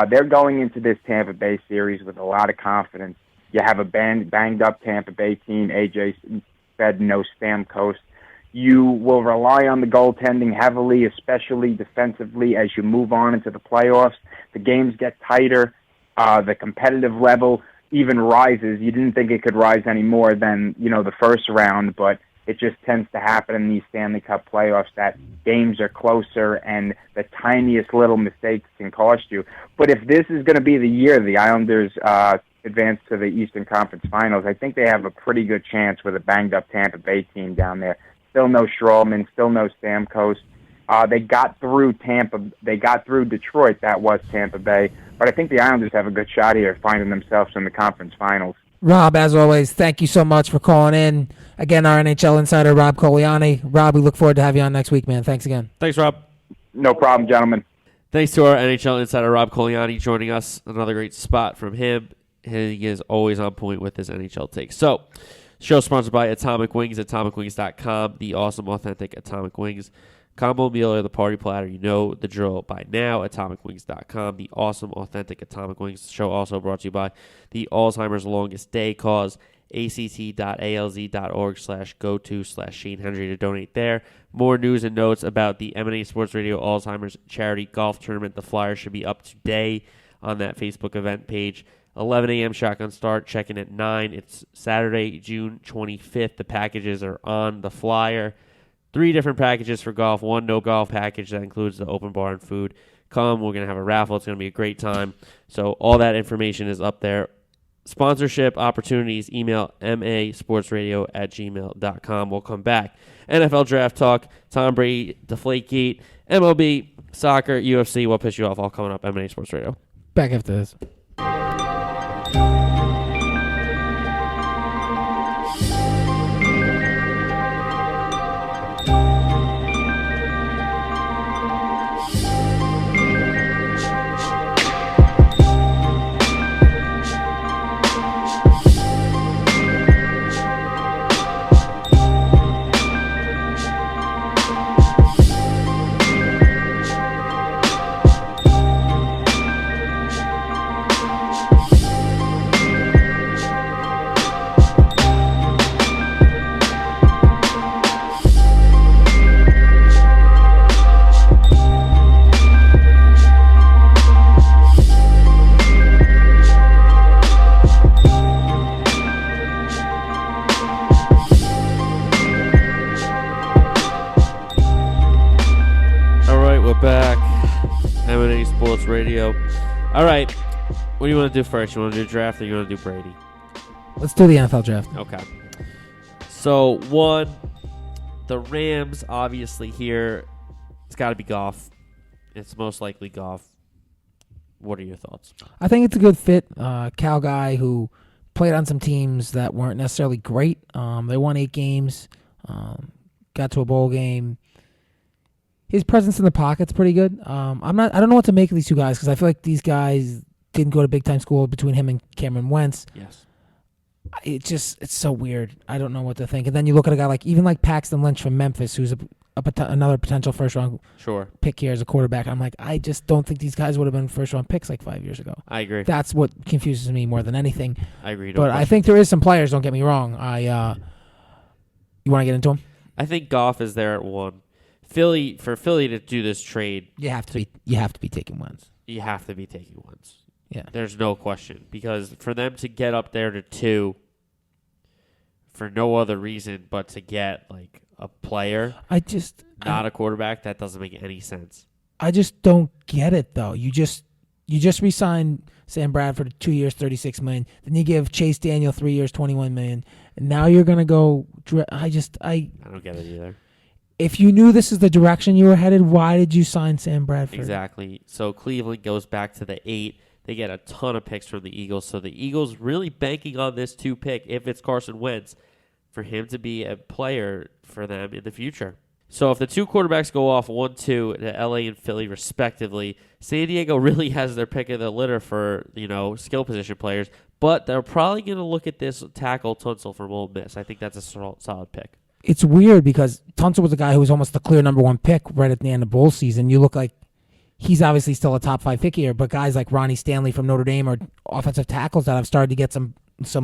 S5: They're going into this Tampa Bay series with a lot of confidence. You have a banged-up Tampa Bay team. AJ said no Stamkos. You will rely on the goaltending heavily, especially defensively, as you move on into the playoffs. The games get tighter. The competitive level even rises. You didn't think it could rise any more than, the first round, but it just tends to happen in these Stanley Cup playoffs that games are closer and the tiniest little mistakes can cost you. But if this is going to be the year the Islanders advance to the Eastern Conference Finals, I think they have a pretty good chance with a banged-up Tampa Bay team down there. Still no Strawman, still no Stamkos. They got through Detroit. That was Tampa Bay. But I think the Islanders have a good shot here at finding themselves in the conference finals.
S2: Rob, as always, thank you so much for calling in. Again, our NHL insider, Rob Coliani. Rob, we look forward to having you on next week, man. Thanks again.
S1: Thanks, Rob.
S5: No problem, gentlemen.
S1: Thanks to our NHL insider, Rob Coliani, joining us. Another great spot from him. He is always on point with his NHL takes. So, show sponsored by Atomic Wings, atomicwings.com, the awesome, authentic Atomic Wings. Combo meal or the party platter, you know the drill by now. AtomicWings.com, the awesome, authentic Atomic Wings. The show also brought to you by the Alzheimer's Longest Day Cause, act.alz.org/go-to/Shane Hendry to donate there. More news and notes about the M&A Sports Radio Alzheimer's Charity Golf Tournament. The flyer should be up today on that Facebook event page. 11 a.m. shotgun start, check-in at 9. It's Saturday, June 25th. The packages are on the flyer. 3 different packages for golf. 1 no golf package that includes the open bar and food. Come, we're going to have a raffle. It's going to be a great time. So all that information is up there. Sponsorship opportunities, email masportsradio@gmail.com. We'll come back. NFL Draft Talk, Tom Brady, Deflategate, MLB, soccer, UFC. What pissed you off? All coming up. M&A Sports Radio.
S2: Back after this.
S1: Radio. All right. What do you want to do first? You want to do draft or you want to do Brady?
S2: Let's do the NFL draft.
S1: Okay. So, the Rams, obviously here, it's got to be Goff. It's most likely Goff. What are your thoughts?
S2: I think it's a good fit. Cal guy who played on some teams that weren't necessarily great. They won 8 games, got to a bowl game. His presence in the pocket's pretty good. I don't know what to make of these two guys because I feel like these guys didn't go to big time school between him and Cameron Wentz.
S1: Yes.
S2: It's so weird. I don't know what to think. And then you look at a guy like Paxton Lynch from Memphis, who's another potential first round pick here as a quarterback. I'm like, I just don't think these guys would have been first round picks like 5 years ago.
S1: I agree.
S2: That's what confuses me more than anything.
S1: I agree.
S2: But I think there is some players. Don't get me wrong. You want to get into them?
S1: I think Goff is there at 1. For Philly to do this trade,
S2: you have to be taking Wentz.
S1: You have to be taking Wentz.
S2: Yeah,
S1: there's no question because for them to get up there to 2, for no other reason but to get like a player, not a quarterback, that doesn't make any sense.
S2: I just don't get it though. You just re-signed Sam Bradford 2 years, $36 million. Then you give Chase Daniel 3 years, $21 million. And now you're gonna go. I
S1: don't get it either.
S2: If you knew this is the direction you were headed, why did you sign Sam Bradford?
S1: Exactly. So Cleveland goes back to the 8. They get a ton of picks from the Eagles. So the Eagles really banking on this 2 pick, if it's Carson Wentz, for him to be a player for them in the future. So if the 2 quarterbacks go off 1-2 to LA and Philly respectively, San Diego really has their pick of the litter for, skill position players. But they're probably going to look at this tackle Tunsil from Ole Miss. I think that's a solid pick.
S2: It's weird because Tunsil was a guy who was almost the clear number 1 pick right at the end of bowl season. You look like he's obviously still a top 5 pick here, but guys like Ronnie Stanley from Notre Dame are offensive tackles that have started to get some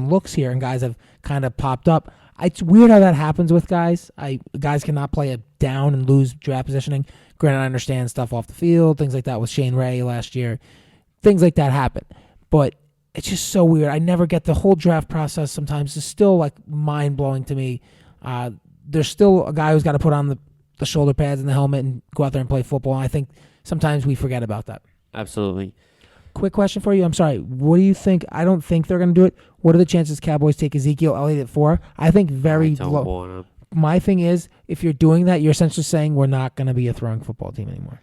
S2: looks here, and guys have kind of popped up. It's weird how that happens with guys. Guys cannot play it down and lose draft positioning. Granted, I understand stuff off the field, things like that with Shane Ray last year. Things like that happen. But it's just so weird. I never get the whole draft process sometimes. It's still like mind-blowing to me. there's still a guy who's got to put on the shoulder pads and the helmet and go out there and play football. And I think sometimes we forget about that.
S1: Absolutely.
S2: Quick question for you. I'm sorry. What do you think? I don't think they're going to do it. What are the chances Cowboys take Ezekiel Elliott at 4? I think very
S1: I don't
S2: low.
S1: want him.
S2: My thing is, if you're doing that, you're essentially saying we're not going to be a throwing football team anymore.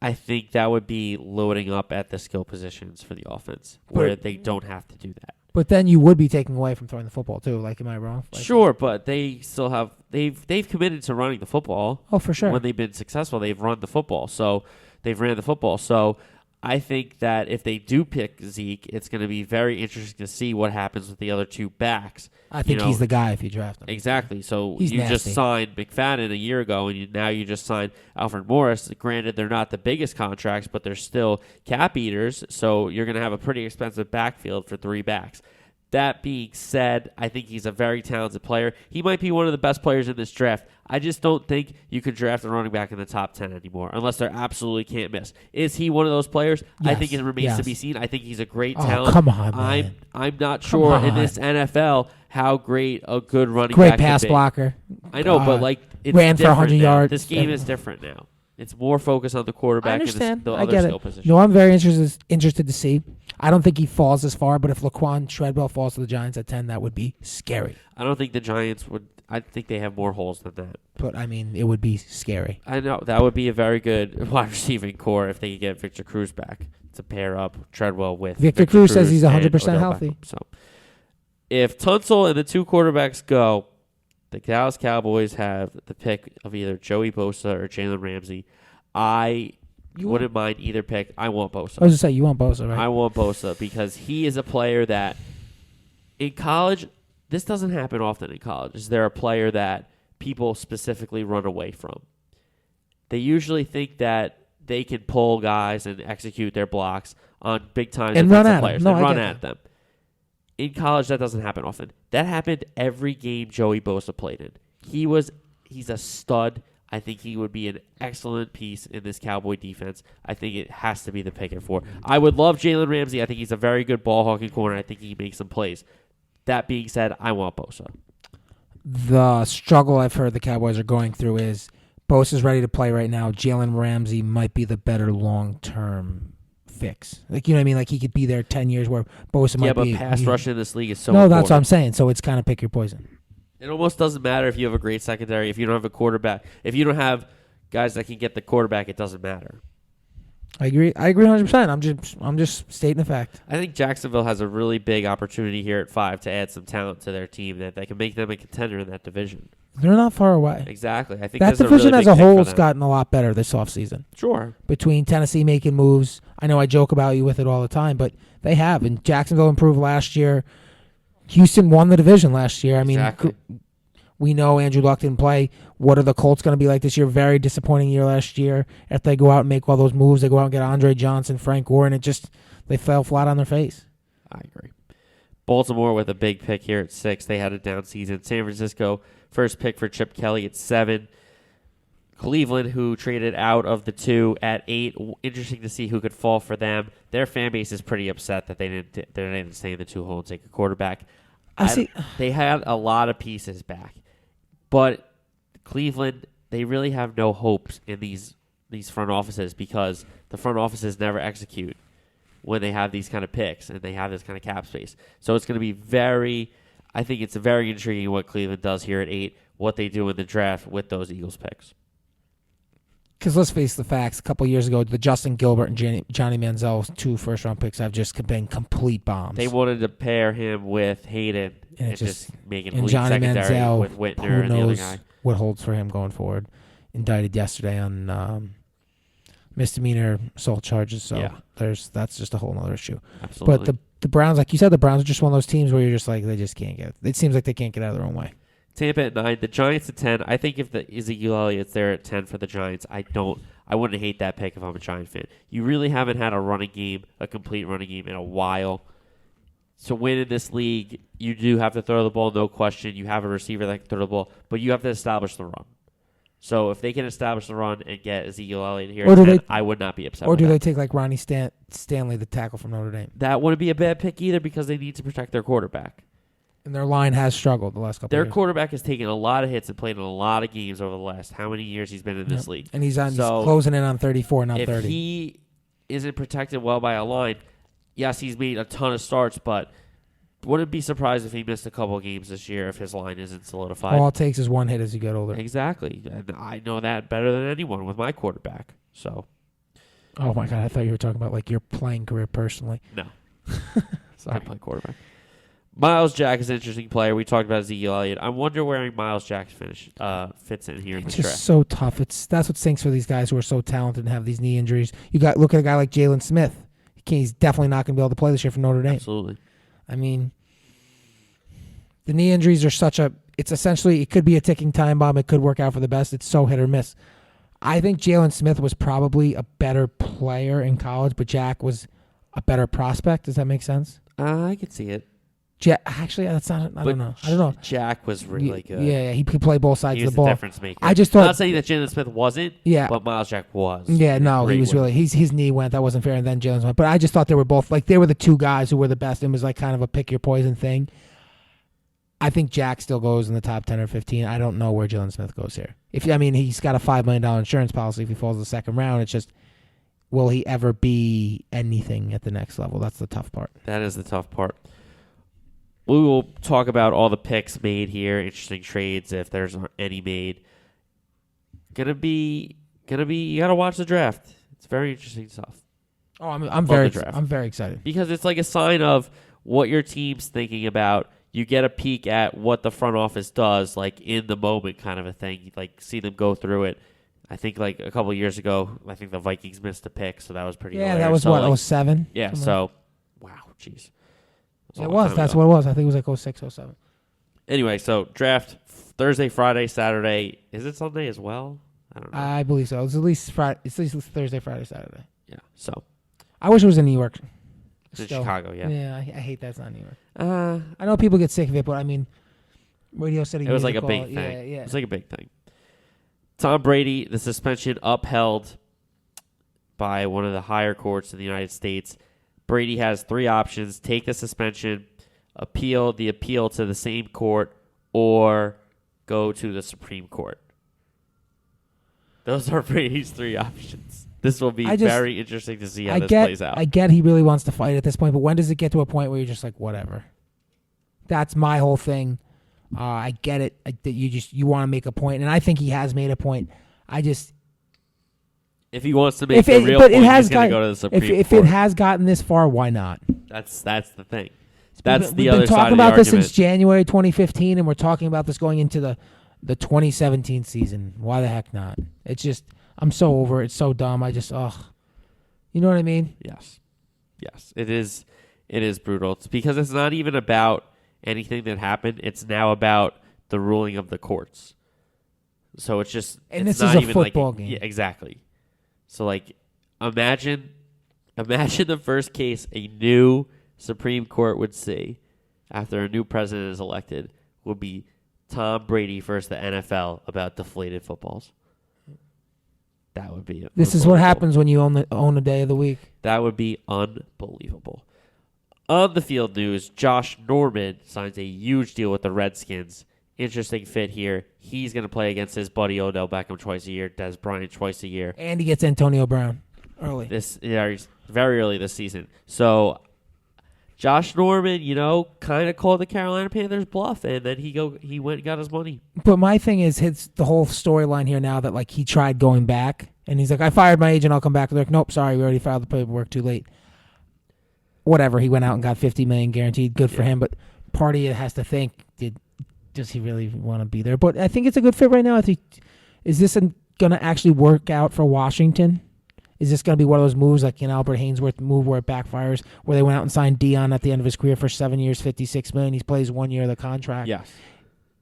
S1: I think that would be loading up at the skill positions for the offense, where they don't have to do that.
S2: But then you would be taking away from throwing the football too. Like, am I wrong? Like,
S1: Sure, but they still have they've committed to running the football.
S2: Oh, for sure.
S1: When they've been successful, they've run the football. So they've ran the football. So I think that if they do pick Zeke, it's going to be very interesting to see what happens with the other two backs.
S2: I think he's the guy if you draft him.
S1: Exactly. So
S2: He's
S1: you
S2: nasty.
S1: just signed McFadden a year ago, and now you just signed Alfred Morris. Granted, they're not the biggest contracts, but they're still cap eaters. So you're going to have a pretty expensive backfield for 3 backs. That being said, I think he's a very talented player. He might be one of the best players in this draft. I just don't think you could draft a running back in the top 10 anymore unless they absolutely can't miss. Is he one of those players? I
S2: Yes,
S1: think it remains to
S2: yes.
S1: be seen. I think he's a great
S2: Oh,
S1: talent.
S2: come on, man.
S1: I'm not sure in
S2: on.
S1: this NFL how great a good running
S2: Great
S1: back
S2: pass
S1: could be.
S2: blocker.
S1: I know, but like it's
S2: ran for
S1: different
S2: 100
S1: now.
S2: yards.
S1: This game is different now. It's more focused on the
S2: I
S1: quarterback and
S2: understand.
S1: the
S2: I
S1: other
S2: get
S1: skill
S2: it.
S1: position.
S2: No, I'm very interested to see. I don't think he falls as far, but if Laquan Treadwell falls to the Giants at 10, that would be scary.
S1: I don't think the Giants would. I think they have more holes than that.
S2: But, I mean, it would be scary.
S1: I know that would be a very good wide receiving core if they could get Victor Cruz back to pair up Treadwell with
S2: Victor Cruz says he's
S1: and
S2: 100%
S1: Odell
S2: healthy.
S1: Beckham. So if Tunsil and the 2 quarterbacks go, the Dallas Cowboys have the pick of either Joey Bosa or Jalen Ramsey. I wouldn't mind either pick. I want Bosa.
S2: I was going to say, you want Bosa, right?
S1: I want Bosa because he is a player that in college, this doesn't happen often in college. Is there a player that people specifically run away from? They usually think that they can pull guys and execute their blocks on big-time
S2: And run
S1: defensive
S2: at 'em.
S1: players
S2: No,
S1: and
S2: I
S1: run
S2: get
S1: at them. In college, that doesn't happen often. That happened every game Joey Bosa played in. He's a stud. I think he would be an excellent piece in this Cowboy defense. I think it has to be the pick at 4. I would love Jalen Ramsey. I think he's a very good ball-hawking corner. I think he makes some plays. That being said, I want Bosa.
S2: The struggle I've heard the Cowboys are going through is Bosa's ready to play right now. Jalen Ramsey might be the better long-term fix. Like, you know what I mean? Like, he could be there 10 years where Bosa might be.
S1: Yeah, but pass rush in this league is so
S2: No,
S1: important.
S2: that's what I'm saying. So it's kind of pick your poison.
S1: It almost doesn't matter if you have a great secondary. If you don't have a quarterback, if you don't have guys that can get the quarterback, it doesn't matter.
S2: I agree 100%. I'm just stating the fact.
S1: I think Jacksonville has a really big opportunity here at 5 to add some talent to their team that can make them a contender in that division.
S2: They're not far away.
S1: Exactly. I think
S2: That
S1: that's
S2: division
S1: a really
S2: as
S1: big
S2: a
S1: pick
S2: whole
S1: for
S2: has
S1: them.
S2: gotten a lot better this offseason.
S1: Sure.
S2: Between Tennessee making moves, I know I joke about you with it all the time, but they have. And Jacksonville improved last year. Houston won the division last year. I mean,
S1: Exactly.
S2: we know Andrew Luck didn't play. What are the Colts going to be like this year? Very disappointing year last year. If they go out and make all those moves, they go out and get Andre Johnson, Frank Gore, and they fell flat on their face.
S1: I agree. Baltimore with a big pick here at 6. They had a down season. San Francisco, first pick for Chip Kelly at 7. Cleveland, who traded out of the 2 at 8. Interesting to see who could fall for them. Their fan base is pretty upset that they didn't stay in the 2 hole and take a quarterback. They had a lot of pieces back, but Cleveland, they really have no hopes in these front offices because the front offices never execute when they have these kind of picks and they have this kind of cap space. So it's going to be I think it's very intriguing what Cleveland does here at 8, what they do in the draft with those Eagles picks.
S2: Because let's face the facts. A couple years ago, the Justin Gilbert and Johnny Manziel 2 first-round picks have just been complete bombs.
S1: They wanted to pair him with Hayden
S2: And
S1: and just make an
S2: and
S1: elite
S2: Johnny
S1: secondary
S2: Manziel,
S1: with Whitner
S2: who
S1: and the other
S2: knows
S1: guy.
S2: what holds for him going forward. Indicted yesterday on misdemeanor assault charges. So
S1: Yeah.
S2: that's just a whole other issue.
S1: Absolutely.
S2: But the Browns, like you said, the Browns are just one of those teams where you're just like, they just can't get it. It seems like they can't get out of their own way.
S1: Tampa at 9, the Giants at 10. I think if the Ezekiel Elliott's there at 10 for the Giants, I wouldn't hate that pick if I'm a Giant fan. You really haven't had a complete running game in a while. To win in this league, you do have to throw the ball, no question. You have a receiver that can throw the ball, but you have to establish the run. So if they can establish the run and get Ezekiel Elliott here at 10, I would not be upset
S2: Or
S1: with
S2: do
S1: that.
S2: they take like Ronnie Stanley, the tackle from Notre Dame?
S1: That wouldn't be a bad pick either because they need to protect their quarterback.
S2: And their line has struggled the last couple
S1: Their
S2: of years.
S1: quarterback has taken a lot of hits and played in a lot of games over the last how many years he's been in this league.
S2: And he's
S1: So,
S2: closing in on 34, not
S1: if
S2: 30.
S1: he isn't protected well by a line, yes, he's made a ton of starts, but wouldn't be surprised if he missed a couple games this year if his line isn't solidified.
S2: All it takes is one hit as you get older.
S1: Exactly. And I know that better than anyone with my quarterback. So,
S2: Oh, my God. I thought you were talking about, like, your playing career personally.
S1: no.
S2: Sorry.
S1: I play quarterback. Miles Jack is an interesting player. We talked about Ezekiel Elliott. I wonder where Miles Jack fits in here in
S2: It's
S1: the
S2: just
S1: draft.
S2: so tough. That's what stinks for these guys who are so talented and have these knee injuries. Look at a guy like Jalen Smith. He's definitely not going to be able to play this year for Notre Dame.
S1: Absolutely.
S2: I mean, the knee injuries are it's essentially, it could be a ticking time bomb. It could work out for the best. It's so hit or miss. I think Jalen Smith was probably a better player in college, but Jack was a better prospect. Does that make sense?
S1: I could see it.
S2: Actually, that's not. I don't know.
S1: Jack was really good.
S2: Yeah, he could play both sides
S1: He
S2: of
S1: was
S2: the
S1: the
S2: ball.
S1: difference maker.
S2: I just
S1: I'm
S2: thought.
S1: not saying that Jalen Smith wasn't,
S2: Yeah.
S1: but Miles Jack was.
S2: Yeah, no, he
S1: Great
S2: was
S1: with
S2: really. His knee went. That wasn't fair, and then Jalen went. But I just thought they were both they were the two guys who were the best. It was like kind of a pick your poison thing. I think Jack still goes in the top 10 or 15. I don't know where Jalen Smith goes here. He's got a $5 million insurance policy if he falls the second round. It's just, will he ever be anything at the next level? That's the tough part.
S1: That is the tough part. We will talk about all the picks made here, interesting trades if there's any made. You gotta watch the draft. It's very interesting stuff.
S2: Oh, I'm
S1: the draft.
S2: very excited.
S1: Because it's like a sign of what your team's thinking about. You get a peek at what the front office does, like in the moment kind of a thing. You like see them go through it. I think like a couple of years ago, I think the Vikings missed a pick, so that was pretty
S2: Yeah,
S1: hilarious.
S2: that was
S1: So,
S2: what,
S1: like,
S2: 07?
S1: Yeah,
S2: Something
S1: so, wow, jeez.
S2: It was. That's what it was. I think it was like 06, 07.
S1: Anyway, so draft Thursday, Friday, Saturday. Is it Sunday as well? I don't know.
S2: I believe so. It's at least Friday. It's at least Thursday, Friday, Saturday.
S1: Yeah, so
S2: I wish it was in New York.
S1: it's in
S2: Still.
S1: Chicago, yeah.
S2: Yeah, I hate that it's not New York.
S1: Uh,
S2: I know people get sick of it, but I mean, Radio City.
S1: it was like a
S2: Music
S1: big
S2: Hall,
S1: thing.
S2: Yeah, yeah.
S1: It was like a big thing. Tom Brady, the suspension upheld by one of the higher courts in the United States. Brady has three options: take the suspension, appeal the appeal to the same court, or go to the Supreme Court. Those are Brady's three options. This will be very interesting to see how this plays out.
S2: I get he really wants to fight at this point, but when does it get to a point where you're just like, whatever? That's my whole thing. I get it that you want to make a point, and I think he has made a point.
S1: If he wants to make the real point, he's going to go to the Supreme Court.
S2: If it has gotten this far, why not?
S1: That's the thing. That's the
S2: We've
S1: other
S2: been
S1: side
S2: talking
S1: of the
S2: about this
S1: argument.
S2: since January 2015, and we're talking about this going into the 2017 season. Why the heck not? It's just, I'm so over it. It's so dumb. You know what I mean?
S1: Yes. It is brutal. It's because it's not even about anything that happened. It's now about the ruling of the courts. So it's just,
S2: And
S1: it's
S2: this is
S1: not
S2: a
S1: even
S2: football
S1: like,
S2: game.
S1: Yeah, exactly. So like, imagine the first case a new Supreme Court would see after a new president is elected would be Tom Brady versus the NFL about deflated footballs. That would be
S2: This is what happens when you own a day of the week.
S1: That would be unbelievable. On the field news, Josh Norman signs a huge deal with the Redskins. Interesting fit here. He's going to play against his buddy Odell Beckham twice a year, Des Bryant twice a year.
S2: And he gets Antonio Brown early.
S1: He's very early this season. So Josh Norman, kind of called the Carolina Panthers bluff, and then he went and got his money.
S2: But my thing is, the whole storyline here now that like he tried going back, and he's like, I fired my agent, I'll come back. They're like, nope, sorry, we already filed the paperwork too late. Whatever, he went out and got $50 million guaranteed. Good for him. But part of you has to think, does he really want to be there? But I think it's a good fit right now. I think, is this going to actually work out for Washington? Is this going to be one of those moves like an Albert Hainsworth move where it backfires, where they went out and signed Dion at the end of his career for 7 years, $56 million? He plays 1 year of the contract.
S1: Yes.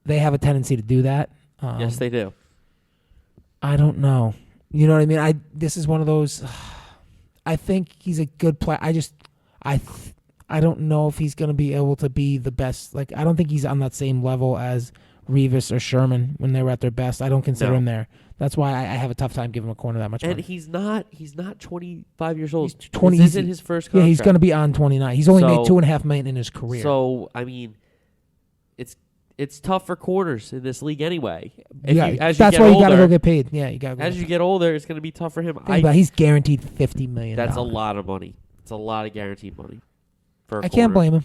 S2: They have a tendency to do that.
S1: Yes, they do.
S2: I don't know. You know what I mean? This is one of those. I think he's a good player. I don't know if he's going to be able to be the best. Like, I don't think he's on that same level as Revis or Sherman when they were at their best. I don't consider him there. That's why I have a tough time giving him a corner that much money.
S1: And he's not 25 years old.
S2: He's 20.
S1: This isn't his first contract.
S2: Yeah, he's going to be on 29. He's only made $2.5 million in his career.
S1: So, I mean, it's tough for corners in this league anyway.
S2: That's why you got to go get paid. Yeah, you got to.
S1: As you get older, it's going to be tough for him.
S2: He's guaranteed $50 million.
S1: That's a lot of money. It's a lot of guaranteed money for a corner.
S2: Can't blame him.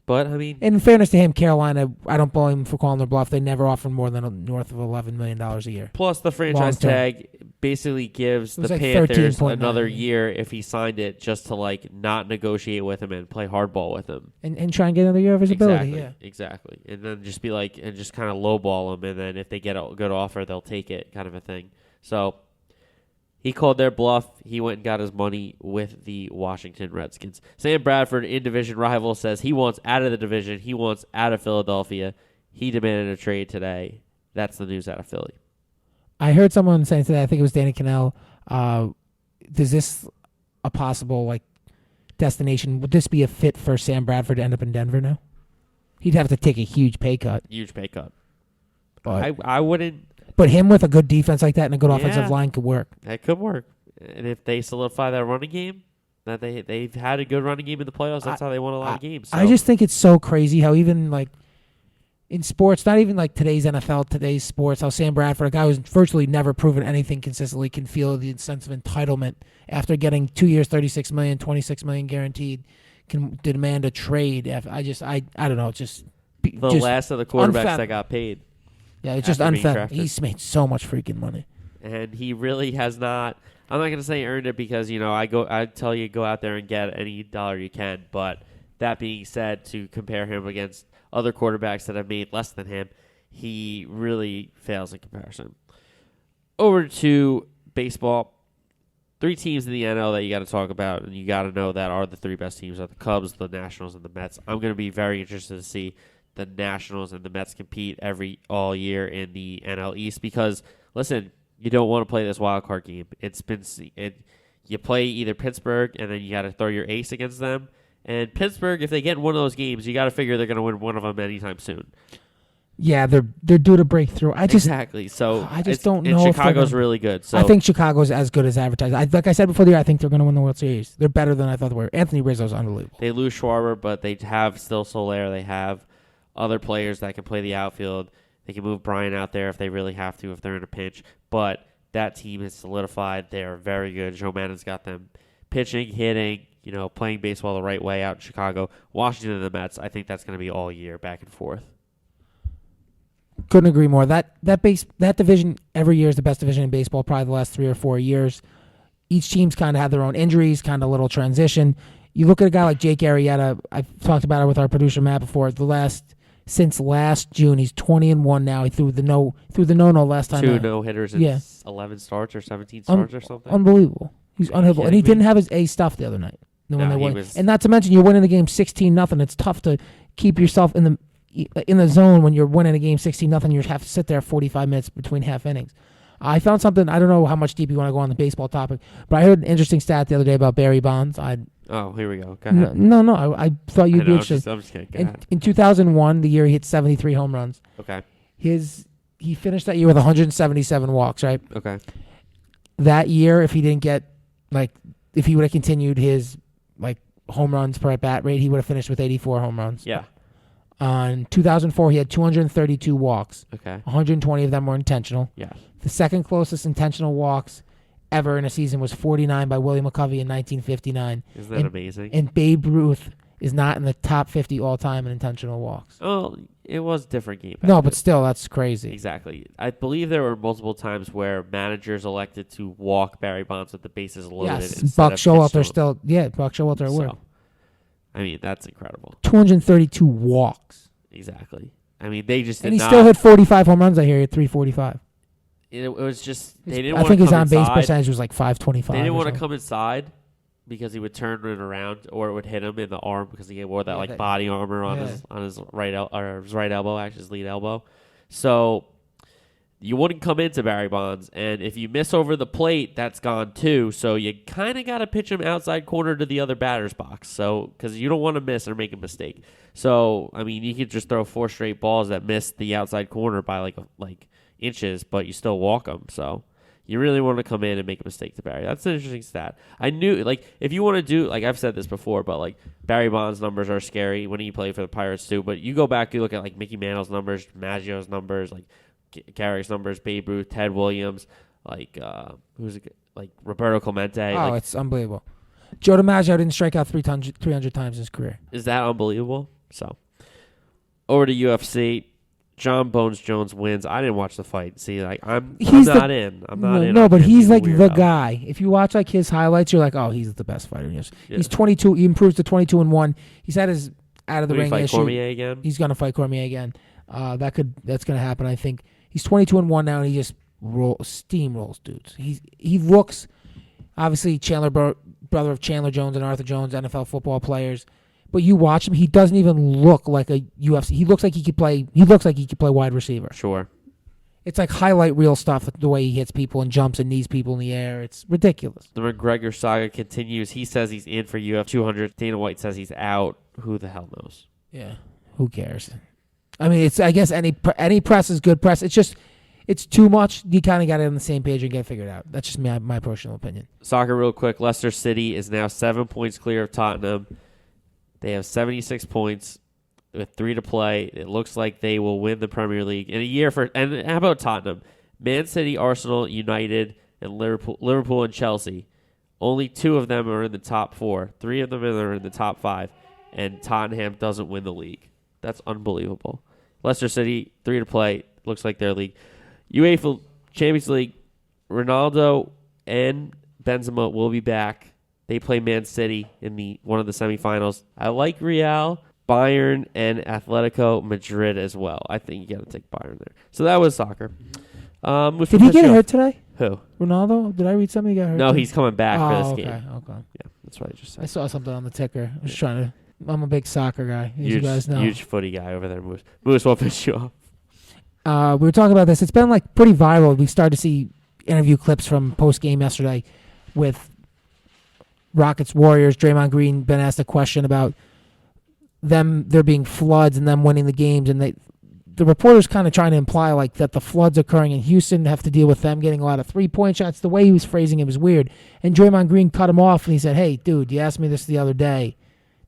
S1: But, I mean...
S2: In fairness to him, Carolina, I don't blame him for calling their bluff. They never offered more than north of $11 million a year.
S1: Plus, the franchise tag basically gives the
S2: like
S1: Panthers
S2: 13.9
S1: another year if he signed it just to, like, not negotiate with him and play hardball with him.
S2: And try and get another year of his ability, yeah.
S1: Exactly. And then just be like, and just kind of lowball him, and then if they get a good offer, they'll take it, kind of a thing. So... he called their bluff. He went and got his money with the Washington Redskins. Sam Bradford, in-division rival, says he wants out of the division. He wants out of Philadelphia. He demanded a trade today. That's the news out of Philly.
S2: I heard someone saying today, I think it was Danny Cannell, is this a possible destination? Would this be a fit for Sam Bradford to end up in Denver now? He'd have to take a huge pay cut.
S1: Huge pay cut.
S2: But
S1: I wouldn't...
S2: But him with a good defense like that and a good offensive line could work.
S1: That could work. And if they solidify that running game, that they've had a good running game in the playoffs, that's how they won a lot of games. So.
S2: I just think it's so crazy how even in sports, not even today's NFL, today's sports, how Sam Bradford, a guy who's virtually never proven anything consistently, can feel the sense of entitlement after getting 2 years, $36 million, $26 million guaranteed, can demand a trade. I don't know. It's just
S1: the last of the quarterbacks that got paid.
S2: Yeah, it's just unfair. He's made so much freaking money.
S1: And he really has not. I'm not going to say earned it because, I tell you go out there and get any dollar you can. But that being said, to compare him against other quarterbacks that have made less than him, he really fails in comparison. Over to baseball. 3 teams in the NL that you got to talk about, and you got to know that are the 3 best teams are the Cubs, the Nationals, and the Mets. I'm going to be very interested to see the Nationals and the Mets compete all year in the NL East because, listen, you don't want to play this wild card game. You play either Pittsburgh and then you got to throw your ace against them. And Pittsburgh, if they get in one of those games, you got to figure they're going to win one of them anytime soon.
S2: Yeah, they're due to break through.
S1: Exactly. So
S2: I just don't know.
S1: And Chicago's really good. So
S2: I think Chicago's as good as advertised. Like I said before the year, I think they're going to win the World Series. They're better than I thought they were. Anthony Rizzo's unbelievable.
S1: They lose Schwarber, but they have still Soler. They have other players that can play the outfield. They can move Bryant out there if they really have to, if they're in a pinch. But that team is solidified. They're very good. Joe Maddon's got them pitching, hitting, playing baseball the right way out in Chicago. Washington and the Mets, I think that's going to be all year, back and forth.
S2: Couldn't agree more. That division every year is the best division in baseball, probably the last 3 or 4 years. Each team's kind of had their own injuries, kind of a little transition. You look at a guy like Jake Arrieta. I've talked about it with our producer Matt before. Since last June, he's 20-1 now. He threw the no last time.
S1: 2 no-hitters in 11 starts or 17 starts or something.
S2: Unbelievable. He's unhittable. And he didn't have his A stuff the other night. And not to mention, you're winning the game 16-0. It's tough to keep yourself in the zone when you're winning a game 16-0. You have to sit there 45 minutes between half innings. I found something. I don't know how much deep you want to go on the baseball topic, but I heard an interesting stat the other day about Barry Bonds.
S1: Oh, here we go. Go ahead.
S2: No. I thought you'd be interested.
S1: I'm just kidding. Go ahead.
S2: In 2001, the year he hit 73 home runs.
S1: Okay.
S2: He finished that year with 177 walks, right?
S1: Okay.
S2: That year, if he didn't get, if he would have continued his, home runs per at-bat rate, he would have finished with 84 home runs.
S1: Yeah.
S2: In 2004, he had 232 walks.
S1: Okay.
S2: 120 of them were intentional.
S1: Yeah.
S2: The second closest intentional walks ever in a season was 49 by Willie McCovey in 1959.
S1: Isn't that amazing?
S2: And Babe Ruth is not in the top 50 all-time in intentional walks.
S1: Oh, it was a different game.
S2: No, but still, that's crazy.
S1: Exactly. I believe there were multiple times where managers elected to walk Barry Bonds with the bases loaded.
S2: Yes, Buck Showalter still. Yeah, Buck Showalter would.
S1: I mean, that's incredible.
S2: 232 walks.
S1: Exactly. I mean, they just did
S2: and he
S1: not.
S2: Still hit 45 home runs. I hear he had 345.
S1: It was just they didn't.
S2: I think his on-base percentage was 525.
S1: They didn't want to come inside because he would turn it around, or it would hit him in the arm because he wore that body armor on his right elbow, actually his lead elbow. So you wouldn't come into Barry Bonds, and if you miss over the plate, that's gone too. So you kind of got to pitch him outside corner to the other batter's box, so because you don't want to miss or make a mistake. So I mean, you could just throw 4 straight balls that miss the outside corner by like inches, but you still walk them. So You really want to come in and make a mistake to Barry. That's an interesting stat. I knew, like, if you want to do, like, I've said this before, but, like, Barry Bonds' numbers are scary when he played for the Pirates, too. But you go back, you look at, like, Mickey Mantle's numbers, Maggio's numbers, like, Garrick's numbers, Babe Ruth, Ted Williams, like, like Roberto Clemente.
S2: Oh,
S1: like,
S2: it's unbelievable. Joe DiMaggio didn't strike out 300 times in his career.
S1: is that unbelievable? So, over to UFC. John Bones Jones wins. I didn't watch the fight. See, like I'm not in.
S2: No, but he's like the guy. If you watch like his highlights, you're like, oh, he's the best fighter. Yeah. He's 22. He improves to 22-1. He's had his out of the ring issue.
S1: Cormier again?
S2: He's gonna fight Cormier again. That's gonna happen. I think he's 22-1 now, and he just steamrolls dudes. He looks obviously brother of Chandler Jones and Arthur Jones, NFL football players. But you watch him; he doesn't even look like a UFC. He looks like he could play. He looks like he could play wide receiver.
S1: Sure.
S2: It's like highlight reel stuff. The way he hits people and jumps and knees people in the air. It's ridiculous.
S1: The McGregor saga continues. He says he's in for UFC 200. Dana White says he's out. Who the hell knows?
S2: Yeah. Who cares? I mean, I guess any press is good press. It's too much. You kind of got it on the same page and get it figured out. That's just my personal opinion.
S1: Soccer, real quick. Leicester City is now 7 points clear of Tottenham. They have 76 points with 3 to play. It looks like they will win the Premier League in a year. And how about Tottenham? Man City, Arsenal, United, and Liverpool and Chelsea. Only 2 of them are in the top 4. 3 of them are in the top 5. And Tottenham doesn't win the league. That's unbelievable. Leicester City, 3 to play. Looks like their league. UEFA Champions League, Ronaldo and Benzema will be back. They play Man City in one of the semifinals. I like Real, Bayern, and Atletico Madrid as well. I think you got to take Bayern there. So that was soccer.
S2: Did he get hurt today?
S1: Who?
S2: Ronaldo? Did I read something he got hurt?
S1: No,
S2: today?
S1: he's coming back for this game.
S2: Okay.
S1: Yeah, that's what I just said.
S2: I saw something on the ticker. I was trying to. I'm a big soccer guy, as you guys know.
S1: Huge footy guy over there, Moose. Moose, what pissed you off?
S2: We were talking about this. It's been like pretty viral. We started to see interview clips from post game yesterday with Rockets Warriors. Draymond Green been asked a question about there being floods and them winning the games, and the reporters kind of trying to imply like that the floods occurring in Houston have to deal with them getting a lot of 3-point shots. The way he was phrasing it was weird, and Draymond Green cut him off and he said, "Hey, dude, you asked me this the other day.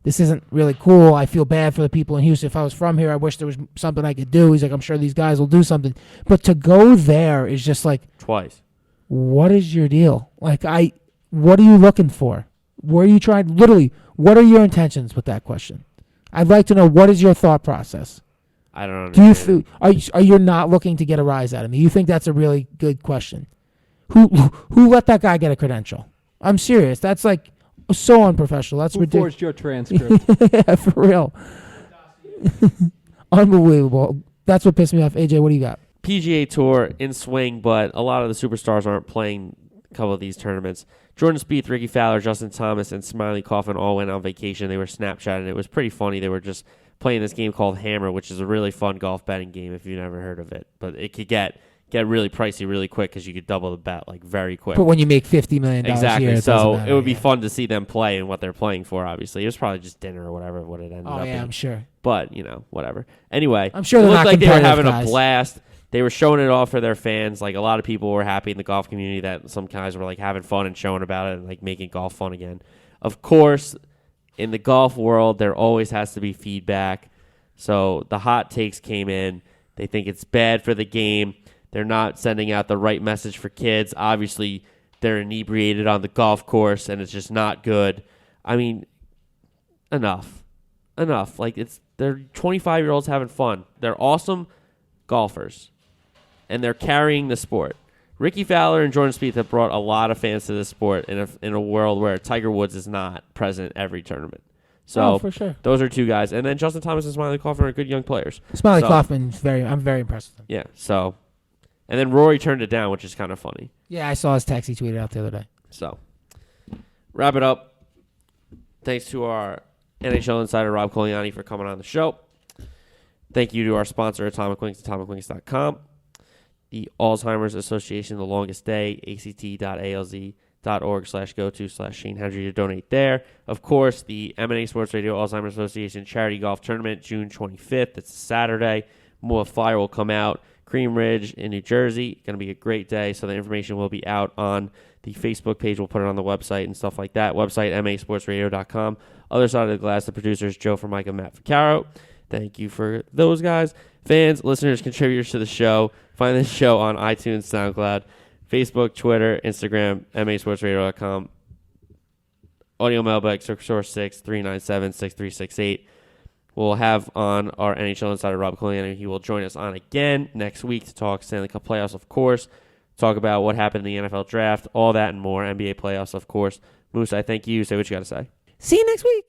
S2: This isn't really cool. I feel bad for the people in Houston. If I was from here, I wish there was something I could do." He's like, "I'm sure these guys will do something," but to go there is just like
S1: Twice.
S2: What is your deal? Like, what are you looking for? Where are you trying? Literally, what are your intentions with that question? I'd like to know, what is your thought process?
S1: I don't understand.
S2: Are you not looking to get a rise out of me? You think that's a really good question? Who let that guy get a credential? I'm serious. That's like so unprofessional. That's ridiculous.
S4: Who forged your transcript?
S2: Yeah, for real. Unbelievable. That's what pissed me off. AJ, what do you got?
S1: PGA Tour in swing, but a lot of the superstars aren't playing a couple of these tournaments. Jordan Spieth, Ricky Fowler, Justin Thomas, and Smiley Coffin all went on vacation. They were Snapchatting. It was pretty funny. They were just playing this game called Hammer, which is a really fun golf betting game if you've never heard of it. But it could get really pricey really quick because you could double the bet like very quick.
S2: But when you make $50 million
S1: exactly,
S2: a year,
S1: so it would be fun to see them play and what they're playing for. Obviously, it was probably just dinner or whatever what it ended up.
S2: Oh yeah,
S1: being.
S2: I'm sure.
S1: But whatever. Anyway,
S2: I'm sure
S1: it
S2: they're
S1: looked
S2: not
S1: like they were
S2: competitive
S1: having
S2: guys.
S1: a blast. They were showing it off for their fans. Like, a lot of people were happy in the golf community that some guys were, like, having fun and showing about it and, like, making golf fun again. Of course, in the golf world, there always has to be feedback. So the hot takes came in. They think it's bad for the game. They're not sending out the right message for kids. Obviously, they're inebriated on the golf course, and it's just not good. I mean, enough. Like, they're 25-year-olds having fun. They're awesome golfers, and they're carrying the sport. Ricky Fowler and Jordan Spieth have brought a lot of fans to this sport in a world where Tiger Woods is not present every tournament. So
S2: for sure.
S1: Those are two guys. And then Justin Thomas and Smiley Coffin are good young players.
S2: Smiley Coffin, I'm very impressed with him.
S1: Yeah, so. And then Rory turned it down, which is kind of funny.
S2: Yeah, I saw his text he tweeted out the other day.
S1: So, wrap it up. Thanks to our NHL insider, Rob Coliani, for coming on the show. Thank you to our sponsor, Atomic Wings, atomicwings.com. The Alzheimer's Association, The Longest Day, act.alz.org/go/to/Shane Hendry to donate there. Of course, the M&A Sports Radio Alzheimer's Association Charity Golf Tournament, June 25th. It's a Saturday. More flyer will come out. Cream Ridge in New Jersey. Going to be a great day, so the information will be out on the Facebook page. We'll put it on the website and stuff like that. Website, masportsradio.com. Other side of the glass, the producers, Joe Formica, Matt Ficcaro. Thank you for those guys. Fans, listeners, contributors to the show. Find this show on iTunes, SoundCloud, Facebook, Twitter, Instagram, masportsradio.com. Audio mailbag, 646-397-6368. We'll have on our NHL insider, Rob Coliano. He will join us on again next week to talk Stanley Cup playoffs, of course. Talk about what happened in the NFL draft, all that and more. NBA playoffs, of course. Moose, I thank you. Say what you got to say.
S2: See you next week.